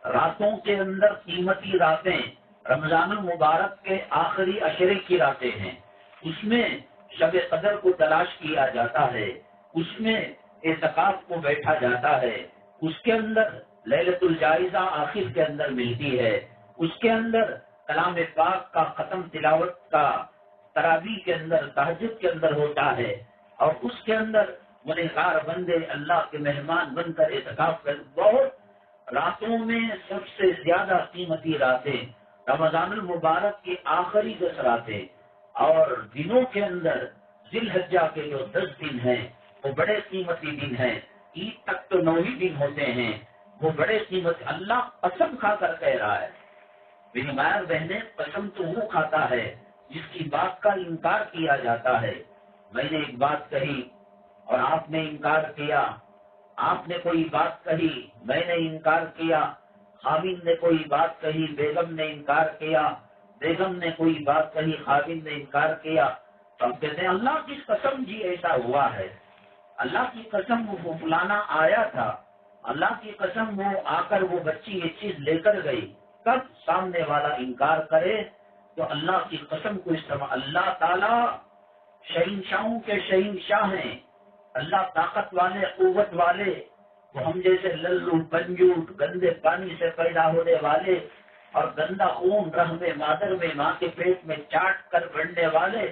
راتوں کے اندر قیمتی راتیں رمضان المبارک کے آخری عشرے کی راتیں ہیں۔ اس میں شب قدر کو تلاش کیا جاتا ہے، اس میں اعتکاف کو بیٹھا جاتا ہے، اس کے اندر لیلۃ الجائزہ آخر کے اندر ملتی ہے، اس کے اندر کلام پاک کا ختم تلاوت کا تراویح کے اندر تہجد کے اندر ہوتا ہے، اور اس کے اندر گنہگار بندے اللہ کے مہمان بن کر اعتکاف کر۔ بہت راتوں میں سب سے زیادہ قیمتی راتیں رمضان المبارک کی آخری 10 راتیں، اور دنوں کے اندر ذی الحجہ کے جو 10 دن ہیں وہ بڑے قیمتی دن ہیں۔ عید تک تو 9 ہی دن ہوتے ہیں، وہ بڑے قیمتی۔ اللہ قسم کھا کر کہہ رہا ہے، میری مائر بہنیں، قسم تو وہ کھاتا ہے جس کی بات کا انکار کیا جاتا ہے۔ میں نے ایک بات کہی اور آپ نے انکار کیا، آپ نے کوئی بات کہی میں نے انکار کیا، خاوند نے کوئی بات کہی بیگم نے انکار کیا، بیگم نے کوئی بات کہی خاوند نے انکار کیا، تو ہم کہتے ہیں اللہ کی قسم جی ایسا ہوا ہے، اللہ کی قسم وہ فلانا آیا تھا، اللہ کی قسم وہ آ کر وہ بچی یہ چیز لے کر گئی۔ کب سامنے والا انکار کرے تو اللہ کی قسم کو استعمال۔ اللہ تعالیٰ شہنشاہوں کے شہنشاہ ہیں، اللہ طاقت والے قوت والے، وہ ہم جیسے للو پنجوٹ گندے پانی سے پیدا ہونے والے اور گندا خون رحم مادر میں ماں کے پیٹ میں چاٹ کر بڑھنے والے،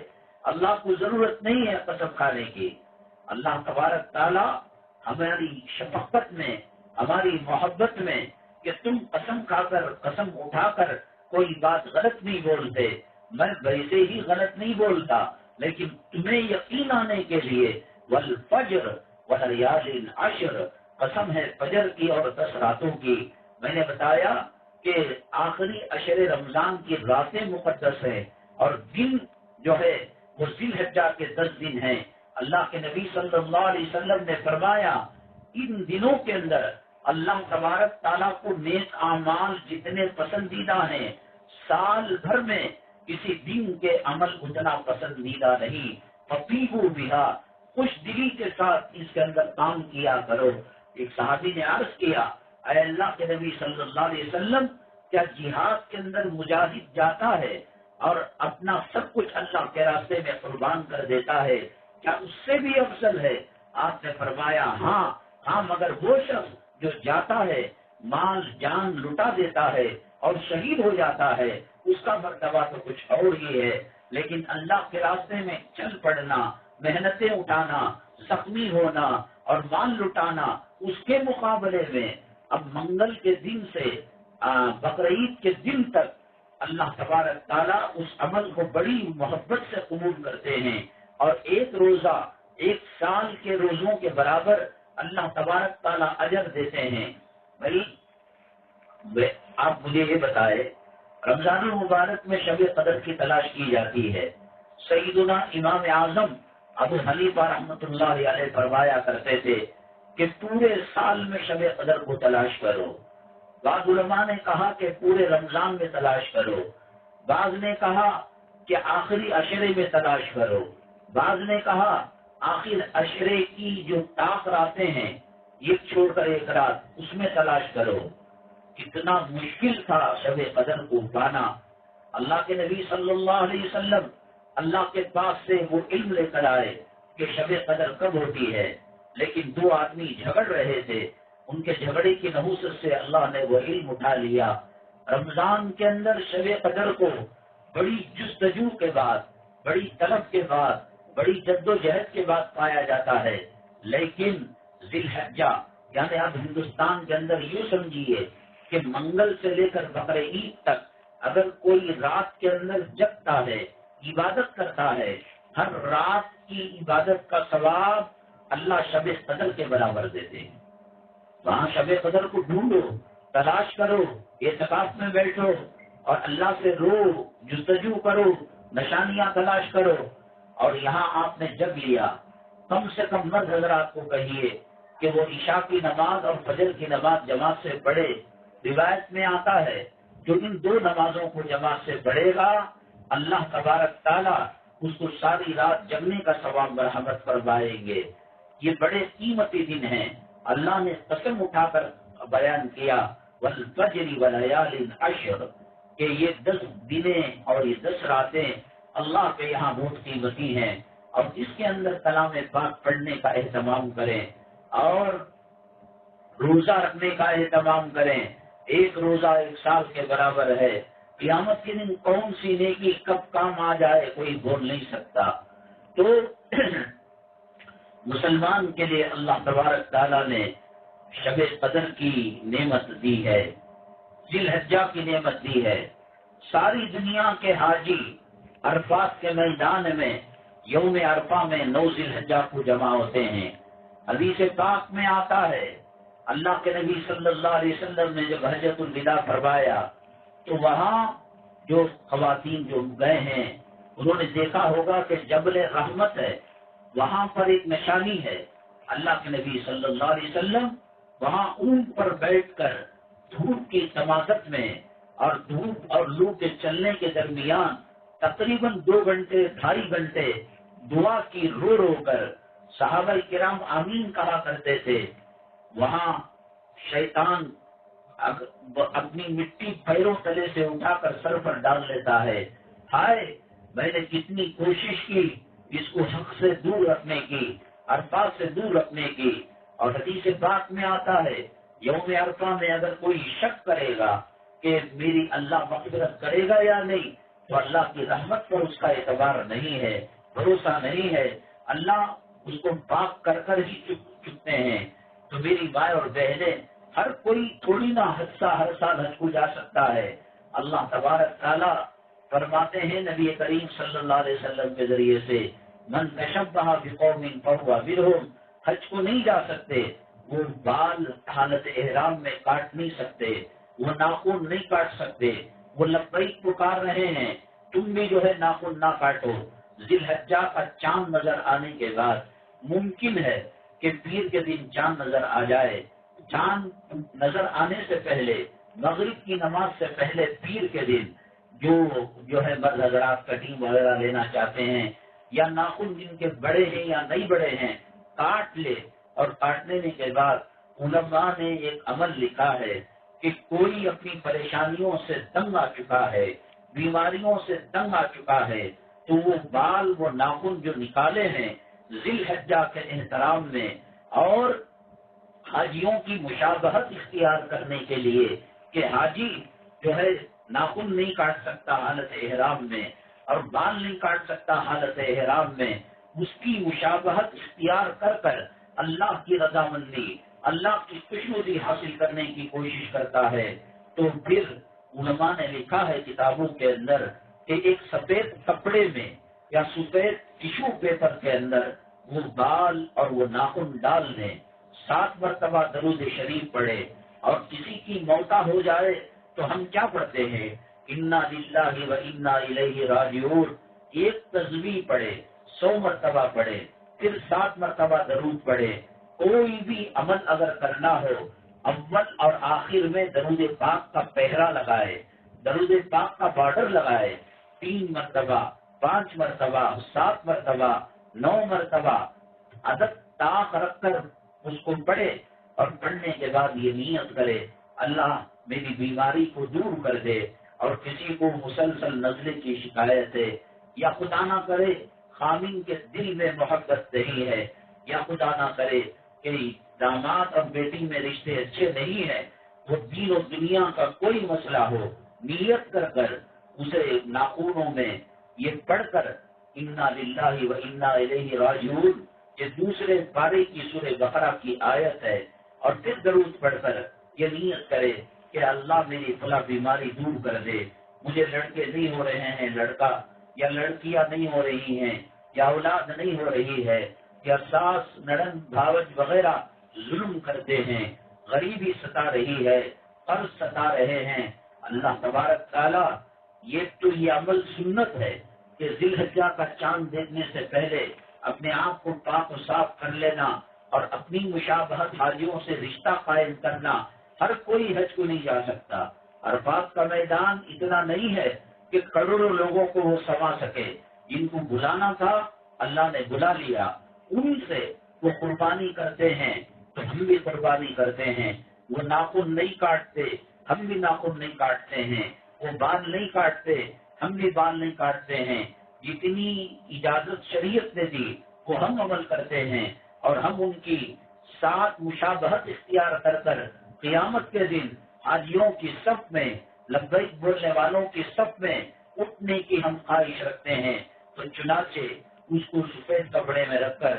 اللہ کو ضرورت نہیں ہے قسم کھانے کی۔ اللہ تبارک تعالیٰ ہماری شفقت میں، ہماری محبت میں کہ تم قسم کھا کر قسم اٹھا کر کوئی بات غلط نہیں بولتے، میں ویسے ہی غلط نہیں بولتا، لیکن تمہیں یقین آنے کے لیے والفجر ولیال عشر، قسم ہے فجر کی اور 10 راتوں کی۔ میں نے بتایا کہ آخری عشر رمضان کی راتیں مقدس ہیں اور دن جو ہے وہ ذی الحجہ کے 10 دن ہیں۔ اللہ کے نبی صلی اللہ علیہ وسلم نے فرمایا ان دنوں کے اندر اللہ تبارک تعالیٰ کو نیک اعمال جتنے پسندیدہ ہیں، سال بھر میں کسی دن کے عمل اتنا پسندیدہ نہیں۔ فَطِيبُوا بِهَا، خوش دلی کے ساتھ اس کے اندر کام کیا کرو۔ ایک صحابی نے عرض کیا، اے اللہ کے نبی صلی اللہ علیہ وسلم، کیا جہاد کے اندر مجاہد جاتا ہے اور اپنا سب کچھ اللہ کے راستے میں قربان کر دیتا ہے، کیا اس سے بھی افضل ہے؟ آپ نے فرمایا ہاں مگر وہ شخص جو جاتا ہے مال جان لٹا دیتا ہے اور شہید ہو جاتا ہے اس کا مرتبہ تو کچھ اور ہی ہے۔ لیکن اللہ کے راستے میں چل پڑنا، محنتیں اٹھانا، زخمی ہونا اور مال لٹانا، اس کے مقابلے میں اب منگل کے دن سے بقرعید کے دن تک اللہ تبارک تعالیٰ اس عمل کو بڑی محبت سے قبول کرتے ہیں، اور ایک روزہ 1 سال کے روزوں کے برابر اللہ تبارک تعالیٰ اجر دیتے ہیں۔ بھائی آپ مجھے یہ بتائے، رمضان المبارک میں شب قدر کی تلاش کی جاتی ہے۔ سیدنا امام اعظم ابو حنیفہ رحمۃ اللہ علیہ فرمایا کرتے تھے کہ پورے سال میں شب قدر کو تلاش کرو. بعض علماء نے کہا کہ پورے رمضان میں تلاش کرو، بعض نے کہا کہ آخری عشرے میں تلاش کرو، بعض نے کہا آخر عشرے کی جو طاق راتیں ہیں ایک چھوڑ کر ایک رات اس میں تلاش کرو. کتنا مشکل تھا شب قدر کو پانا. اللہ کے نبی صلی اللہ علیہ وسلم اللہ کے پاس سے وہ علم لے کر آئے کہ شب قدر کب ہوتی ہے، لیکن دو آدمی جھگڑ رہے تھے. ان کے جھگڑے کی نحوست سے اللہ نے وہ علم اٹھا لیا. رمضان کے اندر شب قدر کو بڑی جستجو کے بعد، بڑی طلب کے بعد، بڑی جد و جہد کے بعد پایا جاتا ہے. لیکن ذی الحجہ یعنی اب ہندوستان کے اندر یوں سمجھیے کہ منگل سے لے کر بقر عید تک اگر کوئی رات کے اندر جگتا ہے، عبادت کرتا ہے، ہر رات کی عبادت کا ثواب اللہ شب قدر کے برابر دیتے ہیں. وہاں شب قدر کو ڈھونڈو، تلاش کرو، اعتکاف میں بیٹھو اور اللہ سے رو، جستجو کرو، نشانیاں تلاش کرو. اور یہاں آپ نے جگ لیا، کم سے کم مرد حضرات کو کہیے کہ وہ عشاء کی نماز اور فجر کی نماز جماعت سے پڑھے. روایت میں آتا ہے جو ان دو نمازوں کو جماعت سے پڑھے گا اللہ تبارک تعالیٰ اس کو ساری رات جگنے کا ثواب مرحمت فرمائیں گے. یہ بڑے قیمتی دن ہیں. اللہ نے قسم اٹھا کر بیان کیا والفجر ولیال عشر کہ یہ 10 دنیں اور یہ 10 راتیں اللہ کے یہاں بہت قیمتی ہیں. اور اس کے اندر کلام پاک پڑھنے کا اہتمام کریں اور روزہ رکھنے کا اہتمام کریں. ایک روزہ 1 سال کے برابر ہے. قیامت کے دن کون سی نیکی کب کام آ جائے کوئی بول نہیں سکتا. تو مسلمان کے لیے اللہ تبارک تعالیٰ نے شب قدر کی نعمت دی ہے، ذی الحجہ کی نعمت دی ہے. ساری دنیا کے حاجی عرفات کے میدان میں یوم عرفہ میں 9 ذی الحجہ کو جمع ہوتے ہیں. حدیث پاک میں آتا ہے اللہ کے نبی صلی اللہ علیہ وسلم نے جب حجۃ الوداع فرمایا تو وہاں جو خواتین جو گئے ہیں انہوں نے دیکھا ہوگا کہ جبل رحمت ہے، وہاں پر ایک نشانی ہے. اللہ کے نبی صلی اللہ علیہ وسلم وہاں اونٹ پر بیٹھ کر دھوپ کی تمازت میں اور دھوپ اور لو کے چلنے کے درمیان تقریباً 2 گھنٹے 2.5 گھنٹے دعا کی رو رو کر صحابہ کرام آمین کہا کرتے تھے. وہاں شیطان اپنی مٹی پیروں تلے سے اٹھا کر سر پر ڈال لیتا ہے. ہائے میں نے کتنی کوشش کی اس کو حق سے دور رکھنے کی، عرفات سے دور رکھنے کی. اور حدیث پاک میں آتا ہے یوم عرفہ میں اگر کوئی شک کرے گا کہ میری اللہ مغفرت کرے گا یا نہیں تو اللہ کی رحمت پر اس کا اعتبار نہیں ہے، بھروسہ نہیں ہے. اللہ اس کو پاک کر کر ہی چکتے ہیں. تو میری مائیں اور بہنیں، ہر کوئی تھوڑی نہ ہر سال حج کو جا سکتا ہے. اللہ تبارک تعالیٰ فرماتے ہیں نبی کریم صلی اللہ علیہ وسلم کے ذریعے سے من تشبہ بقوم فہو منہم. حج کو نہیں جا سکتے، وہ بال حالت احرام میں کاٹ نہیں سکتے، وہ ناخن نہیں کاٹ سکتے، وہ لبیک پکار رہے ہیں تم بھی جو ہے ناخن نہ کاٹو. ذی الحجہ کا چاند نظر آنے کے بعد ممکن ہے کہ پیر کے دن چاند نظر آ جائے. چاند نظر آنے سے پہلے مغرب کی نماز سے پہلے پیر کے دن جو ہے مرد حضرات کٹنگ وغیرہ لینا چاہتے ہیں یا ناخن جن کے بڑے ہیں یا نہیں بڑے ہیں کاٹ لے. اور کاٹنے کے بعد علماء نے ایک عمل لکھا ہے کہ کوئی اپنی پریشانیوں سے تنگ آ چکا ہے، بیماریوں سے تنگ آ چکا ہے تو وہ بال وہ ناخن جو نکالے ہیں ذی الحجہ کے احترام میں اور حاجیوں کی مشابہت اختیار کرنے کے لیے کہ حاجی جو ہے ناخن نہیں کاٹ سکتا حالت احرام میں اور بال نہیں کاٹ سکتا حالت احرام میں، اس کی مشابہت اختیار کر کر اللہ کی رضامندی، اللہ کی خوشنودی حاصل کرنے کی کوشش کرتا ہے. تو پھر علماء نے لکھا ہے کتابوں کے اندر کہ ایک سفید کپڑے میں یا سفید ٹشو پیپر کے اندر وہ بال اور وہ ناخن ڈال دیں، 7 مرتبہ درود شریف پڑھے. اور کسی کی موتا ہو جائے تو ہم کیا پڑھتے ہیں انا للہ و انا الیہ راجعون. ایک تسبیح پڑھے، 100 مرتبہ پڑھے، پھر 7 مرتبہ درود پڑھے. کوئی بھی عمل اگر کرنا ہو، اول اور آخر میں درود پاک کا پہرا لگائے، درود پاک کا بارڈر لگائے. 3 مرتبہ، 5 مرتبہ، 7 مرتبہ، 9 مرتبہ عدد طاق رکھ کر اس کو پڑھے، اور پڑھنے کے بعد یہ نیت کرے اللہ میری بیماری کو دور کر دے. اور کسی کو مسلسل نزلے کی شکایت ہے، یا خدا نہ کرے خامین کے دل میں محبت نہیں ہے، یا خدا نہ کرے کہ داماد اور بیٹی میں رشتے اچھے نہیں ہیں، وہ دین و دنیا کا کوئی مسئلہ ہو، نیت کر کر اسے ناخونوں میں یہ پڑھ کر انا للہ و انا الیہ راجعون، یہ دوسرے پارے کی سورہ بقرہ کی آیت ہے، اور پھر درود پڑھ کر یہ نیت کرے کہ اللہ میری فلاں بیماری دور کر دے. مجھے لڑکے نہیں ہو رہے ہیں، لڑکا یا لڑکیاں نہیں ہو رہی ہیں، یا اولاد نہیں ہو رہی ہے، یا ساس نڑند بھاوج وغیرہ ظلم کرتے ہیں، غریبی ستا رہی ہے، قرض ستا رہے ہیں. اللہ تبارک تعالی یہ تو یہ عمل سنت ہے کہ ذی الحجہ کا چاند دیکھنے سے پہلے اپنے آپ کو پاک و صاف کر لینا اور اپنی مشابہت حاجیوں سے رشتہ قائم کرنا. ہر کوئی حج کو نہیں جا سکتا. عرفات کا میدان اتنا نہیں ہے کہ کروڑوں لوگوں کو وہ سما سکے. جن کو بلانا تھا اللہ نے بلا لیا، ان سے وہ قربانی کرتے ہیں تو ہم بھی قربانی کرتے ہیں. وہ ناخن نہیں کاٹتے، ہم بھی ناخن نہیں کاٹتے ہیں. وہ بال نہیں کاٹتے، ہم بھی بال نہیں کاٹتے ہیں. جتنی اجازت شریعت نے دی وہ ہم عمل کرتے ہیں، اور ہم ان کی ساتھ مشابہت اختیار کر کر قیامت کے دن حاجیوں کی صف میں، لبیک بولنے والوں کی صف میں اٹھنے کی ہم خواہش رکھتے ہیں. تو چنانچہ اس کو سفید کپڑے میں رکھ کر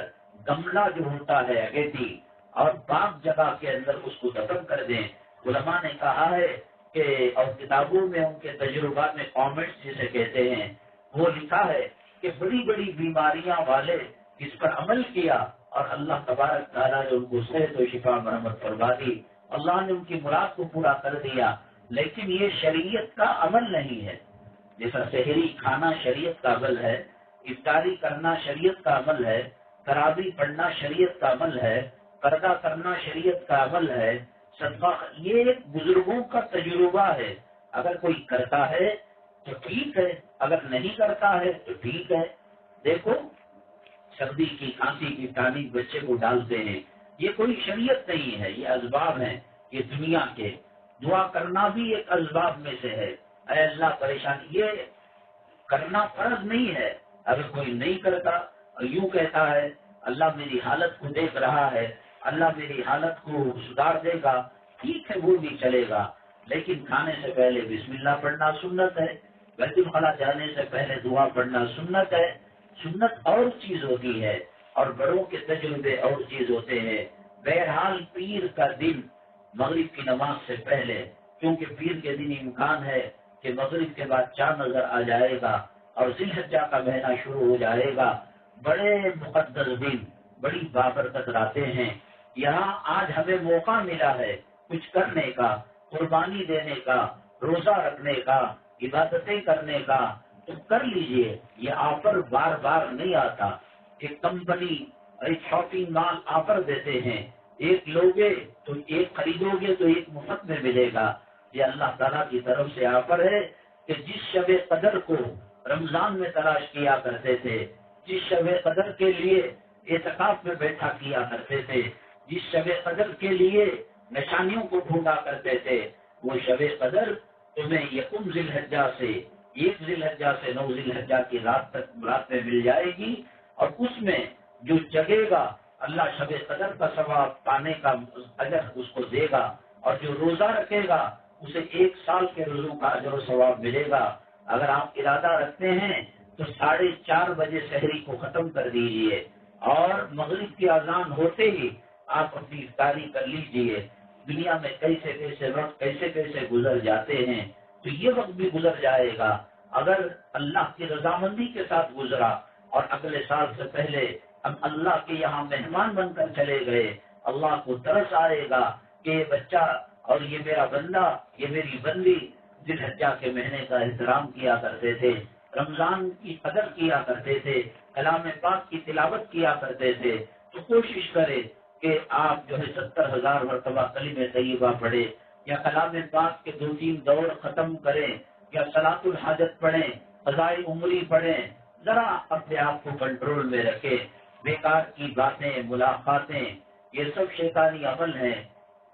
گملہ جو ہوتا ہے اگیتی اور پاک جگہ کے اندر اس کو دفن کر دیں. علماء نے کہا ہے کہ اور کتابوں میں ان کے تجربات میں کامنٹس جسے کہتے ہیں وہ لکھا ہے کہ بڑی بڑی بیماریاں والے اس پر عمل کیا اور اللہ تبارک تعالیٰ نے ان کو صحت و شفا مرحمت فرما دی. اللہ نے ان کی مراد کو پورا کر دیا. لیکن یہ شریعت کا عمل نہیں ہے. جیسا سحری کھانا شریعت کا عمل ہے، افطاری کرنا شریعت کا عمل ہے، تراویح پڑھنا شریعت کا عمل ہے، پردہ کرنا شریعت کا عمل ہے، صدقہ یہ ایک بزرگوں کا تجربہ ہے. اگر کوئی کرتا ہے تو ٹھیک ہے، اگر نہیں کرتا ہے تو ٹھیک ہے. دیکھو سردی کی کھانسی کی ٹانک بچے کو ڈالتے ہیں، یہ کوئی شریعت نہیں ہے، یہ اسباب ہیں یہ دنیا کے. دعا کرنا بھی ایک اسباب میں سے ہے. اے اللہ پریشانی یہ کرنا فرض نہیں ہے. اگر کوئی نہیں کرتا اور یوں کہتا ہے اللہ میری حالت کو دیکھ رہا ہے، اللہ میری حالت کو سدھار دے گا، ٹھیک ہے وہ بھی چلے گا. لیکن کھانے سے پہلے بسم اللہ پڑھنا سنت ہے، بیت الخلاء جانے سے پہلے دعا پڑھنا سنت ہے. سنت اور چیز ہوتی ہے اور بڑوں کے تجربے اور چیز ہوتے ہیں. بہرحال پیر کا دن مغرب کی نماز سے پہلے، کیونکہ پیر کے دن امکان ہے کہ مغرب کے بعد چاند نظر آ جائے گا اور ذی الحجہ کا مہینہ شروع ہو جائے گا. بڑے مقدس دن، بڑی بابرکت راتیں ہیں. یہاں آج ہمیں موقع ملا ہے کچھ کرنے کا، قربانی دینے کا، روزہ رکھنے کا، عبادتیں کرنے کا، تو کر لیجئے. یہ آفر بار بار نہیں آتا. ایک کمپنی ایک شاپنگ مال آفر دیتے ہیں، ایک لوگے تو ایک خریدو گے تو ایک مفت میں ملے گا. یہ اللہ تعالیٰ کی طرف سے آفر ہے کہ جس شب قدر کو رمضان میں تلاش کیا کرتے تھے، جس شب قدر کے لیے اعتکاف میں بیٹھا کیا کرتے تھے، جس شب قدر کے لیے نشانیوں کو ڈھونڈا کرتے تھے، وہ شب قدر تمہیں یکم ذی الحجہ سے 1 ذی الحجہ سے 9 ذی الحجہ کی رات میں مل جائے گی. اور اس میں جو جگے گا اللہ شب قدر کا ثواب پانے کا اجر اس کو دے گا، اور جو روزہ رکھے گا اسے 1 سال کے روزوں کا اجر و ثواب ملے گا. اگر آپ ارادہ رکھتے ہیں تو 4:30 بجے سحری کو ختم کر دیجئے اور مغرب کی اذان ہوتے ہی آپ اپنی افطاری کر لیجئے. دنیا میں کیسے کیسے وقت کیسے کیسے گزر جاتے ہیں، تو یہ وقت بھی گزر جائے گا. اگر اللہ کی رضامندی کے ساتھ گزرا اور اگلے سال سے پہلے ہم اللہ کے یہاں مہمان بن کر چلے گئے، اللہ کو ترس آئے گا کہ یہ بچہ اور یہ میرا بندہ، یہ میری بندی ذی الحجہ کے مہینے کا احترام کیا کرتے تھے، رمضان کی قدر کیا کرتے تھے، کلام پاک کی تلاوت کیا کرتے تھے، تو کوشش کرے کہ آپ جو ہے 70,000 مرتبہ کلمہ طیبہ پڑھے، یا کلام پاک کے 2-3 دور ختم کریں، یا صلاۃ الحاجت پڑھیں، قضائے عمری پڑھیں، ذرا اپنے آپ کو کنٹرول میں رکھے۔ بیکار کی باتیں، ملاقاتیں، یہ سب شیطانی عمل ہیں۔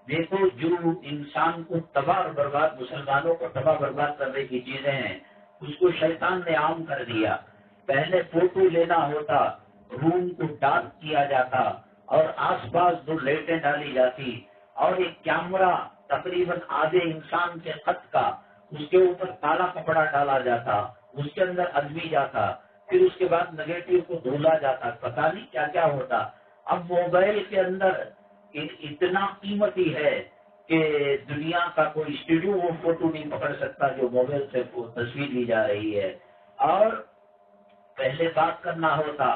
دیکھو جو انسان کو تباہ اور برباد، مسلمانوں کو تباہ برباد کرنے کی چیزیں ہیں، اس کو شیطان نے عام کر دیا۔ پہلے فوٹو لینا ہوتا، روم کو ڈارک کیا جاتا اور آس پاس 2 لائٹیں ڈالی جاتی اور ایک کیمرہ تقریباً آدھے انسان کے قد کا، اس کے اوپر کالا کپڑا ڈالا جاتا، اس کے اندر آدمی جاتا، پھر اس کے بعد نگیٹو کو دھولا جاتا، پتہ نہیں کیا کیا ہوتا۔ اب موبائل کے اندر اتنا قیمتی ہے کہ دنیا کا کوئی اسٹوڈیو وہ فوٹو نہیں پکڑ سکتا جو موبائل سے تصویر لی جا رہی ہے۔ اور پہلے بات کرنا ہوتا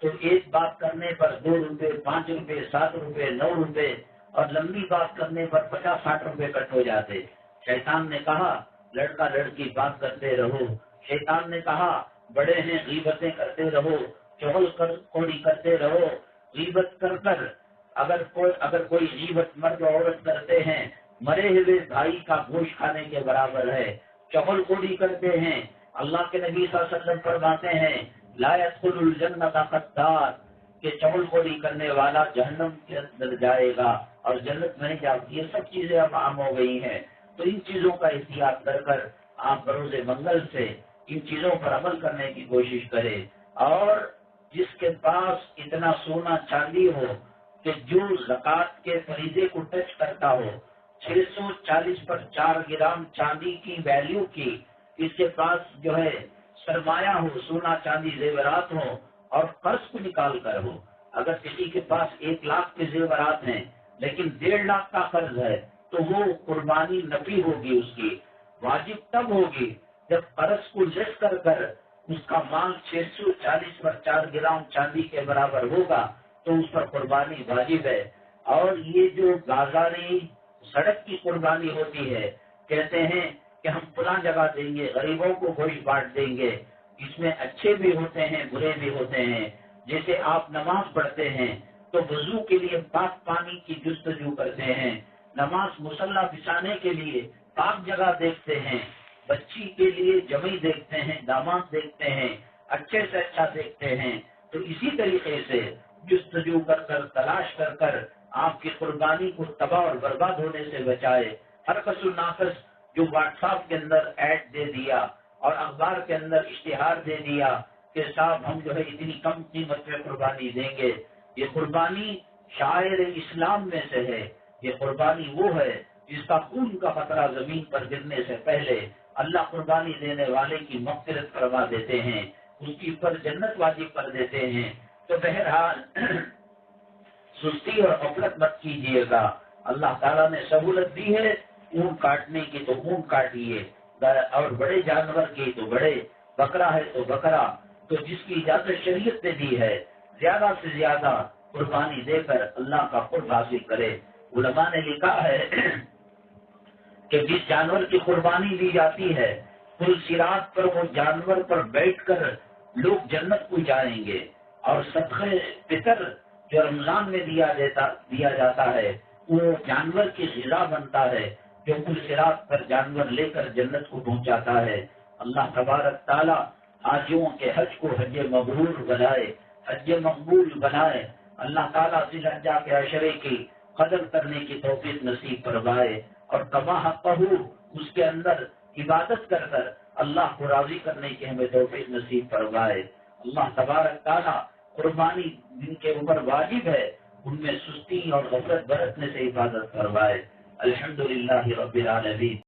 تو ایک بات کرنے پر 2 روپے، 5 روپے، 7 روپے، 9 روپے، اور لمبی بات کرنے پر 50-60 روپے کٹ ہو جاتے۔ شیطان نے کہا لڑکا لڑکی بات کرتے رہو، شیطان نے کہا بڑے ہیں غیبتیں کرتے رہو، چغل کوڑی کرتے رہو، غیبت کر اگر کوئی غیبت مرد و عورت کرتے ہیں مرے ہوئے بھائی کا گوشت کھانے کے برابر ہے۔ چغل کوڑی کرتے ہیں، اللہ کے نبی صلی اللہ علیہ وسلم فرماتے ہیں لا يدخل الجنت قتال، کہ چغل کوڑی کرنے والا جہنم کے اندر جائے گا اور جنت میں نہیں جاتی۔ یہ سب چیزیں اب عام ہو گئی ہیں، تو ان چیزوں کا احتیاط کر آپ بروز منگل سے ان چیزوں پر عمل کرنے کی کوشش کریں۔ اور جس کے پاس اتنا سونا چاندی ہو کہ جو زکوٰۃ کے فریضے کو ٹچ کرتا ہو، 640 پر 4 گرام چاندی کی ویلیو کی، اس کے پاس جو ہے سرمایہ ہو، سونا چاندی زیورات ہو اور قرض کو نکال کر ہو۔ اگر کسی کے پاس 1 لاکھ کے زیورات ہیں لیکن 1.5 لاکھ کا قرض ہے تو وہ قربانی نفی ہوگی، اس کی واجب تب ہوگی جب قرض کو لیس کر اس کا مال 640 پر 4 گرام چاندی کے برابر ہوگا تو اس پر قربانی واجب ہے۔ اور یہ جو بازاری سڑک کی قربانی ہوتی ہے، کہتے ہیں کہ ہم فلاں جگہ دیں گے، غریبوں کو گوشت بانٹ دیں گے، اس میں اچھے بھی ہوتے ہیں برے بھی ہوتے ہیں۔ جیسے آپ نماز پڑھتے ہیں تو وضو کے لیے پاک پانی کی جستجو کرتے ہیں، نماز مصلی بچھانے کے لیے پاک جگہ دیکھتے ہیں، بچی کے لیے جمعی دیکھتے ہیں، داماد دیکھتے ہیں، اچھے سے اچھا دیکھتے ہیں۔ تو اسی طریقے سے جستجو کر تلاش کر آپ کی قربانی کو تباہ اور برباد ہونے سے بچائے۔ ہر قصر ناقص جو واٹس ایپ کے اندر ایڈ دے دیا اور اخبار کے اندر اشتہار دے دیا کہ صاحب ہم جو ہے اتنی کم قیمت میں قربانی دیں گے، یہ قربانی شاعر اسلام میں سے ہے۔ یہ قربانی وہ ہے جس کا خون کا قطرہ زمین پر گرنے سے پہلے اللہ قربانی دینے والے کی مغفرت فرما دیتے ہیں، اس کی پر جنت واجب کر دیتے ہیں۔ تو بہرحال سستی اور غفلت مت کیجیے گا۔ اللہ تعالیٰ نے سہولت دی ہے اون کاٹنے کی تو اون کاٹیے، اور بڑے جانور کی تو بڑے، بکرا ہے تو بکرا، تو جس کی اجازت شریعت نے دی ہے زیادہ سے زیادہ قربانی دے کر اللہ کا قرب حاصل کرے۔ علماء نے لکھا ہے کہ جس جانور کی قربانی دی جاتی ہے پل صراط پر وہ جانور پر بیٹھ کر لوگ جنت کو جائیں گے، اور صدقہ فطر جو رمضان میں دیا جاتا ہے وہ جانور کی غذا بنتا ہے جو پل صراط پر جانور لے کر جنت کو پہنچاتا ہے۔ اللہ تبارک تعالیٰ حاجیوں کے حج کو حج مبرور بنائے، حج مقبول بنائے۔ اللہ تعالیٰ ذی الحجہ کے عشرے کی قدر کرنے کی توفیق نصیب فرمائے، اور کما حقہ اس کے اندر عبادت کر اللہ کو راضی کرنے کی ہمیں توفیق نصیب فرمائے۔ اللہ تبارک تعالیٰ قربانی جن کے اوپر واجب ہے ان میں سستی اور غفلت برتنے سے حفاظت فرمائے۔ الحمدللہ رب العالمین۔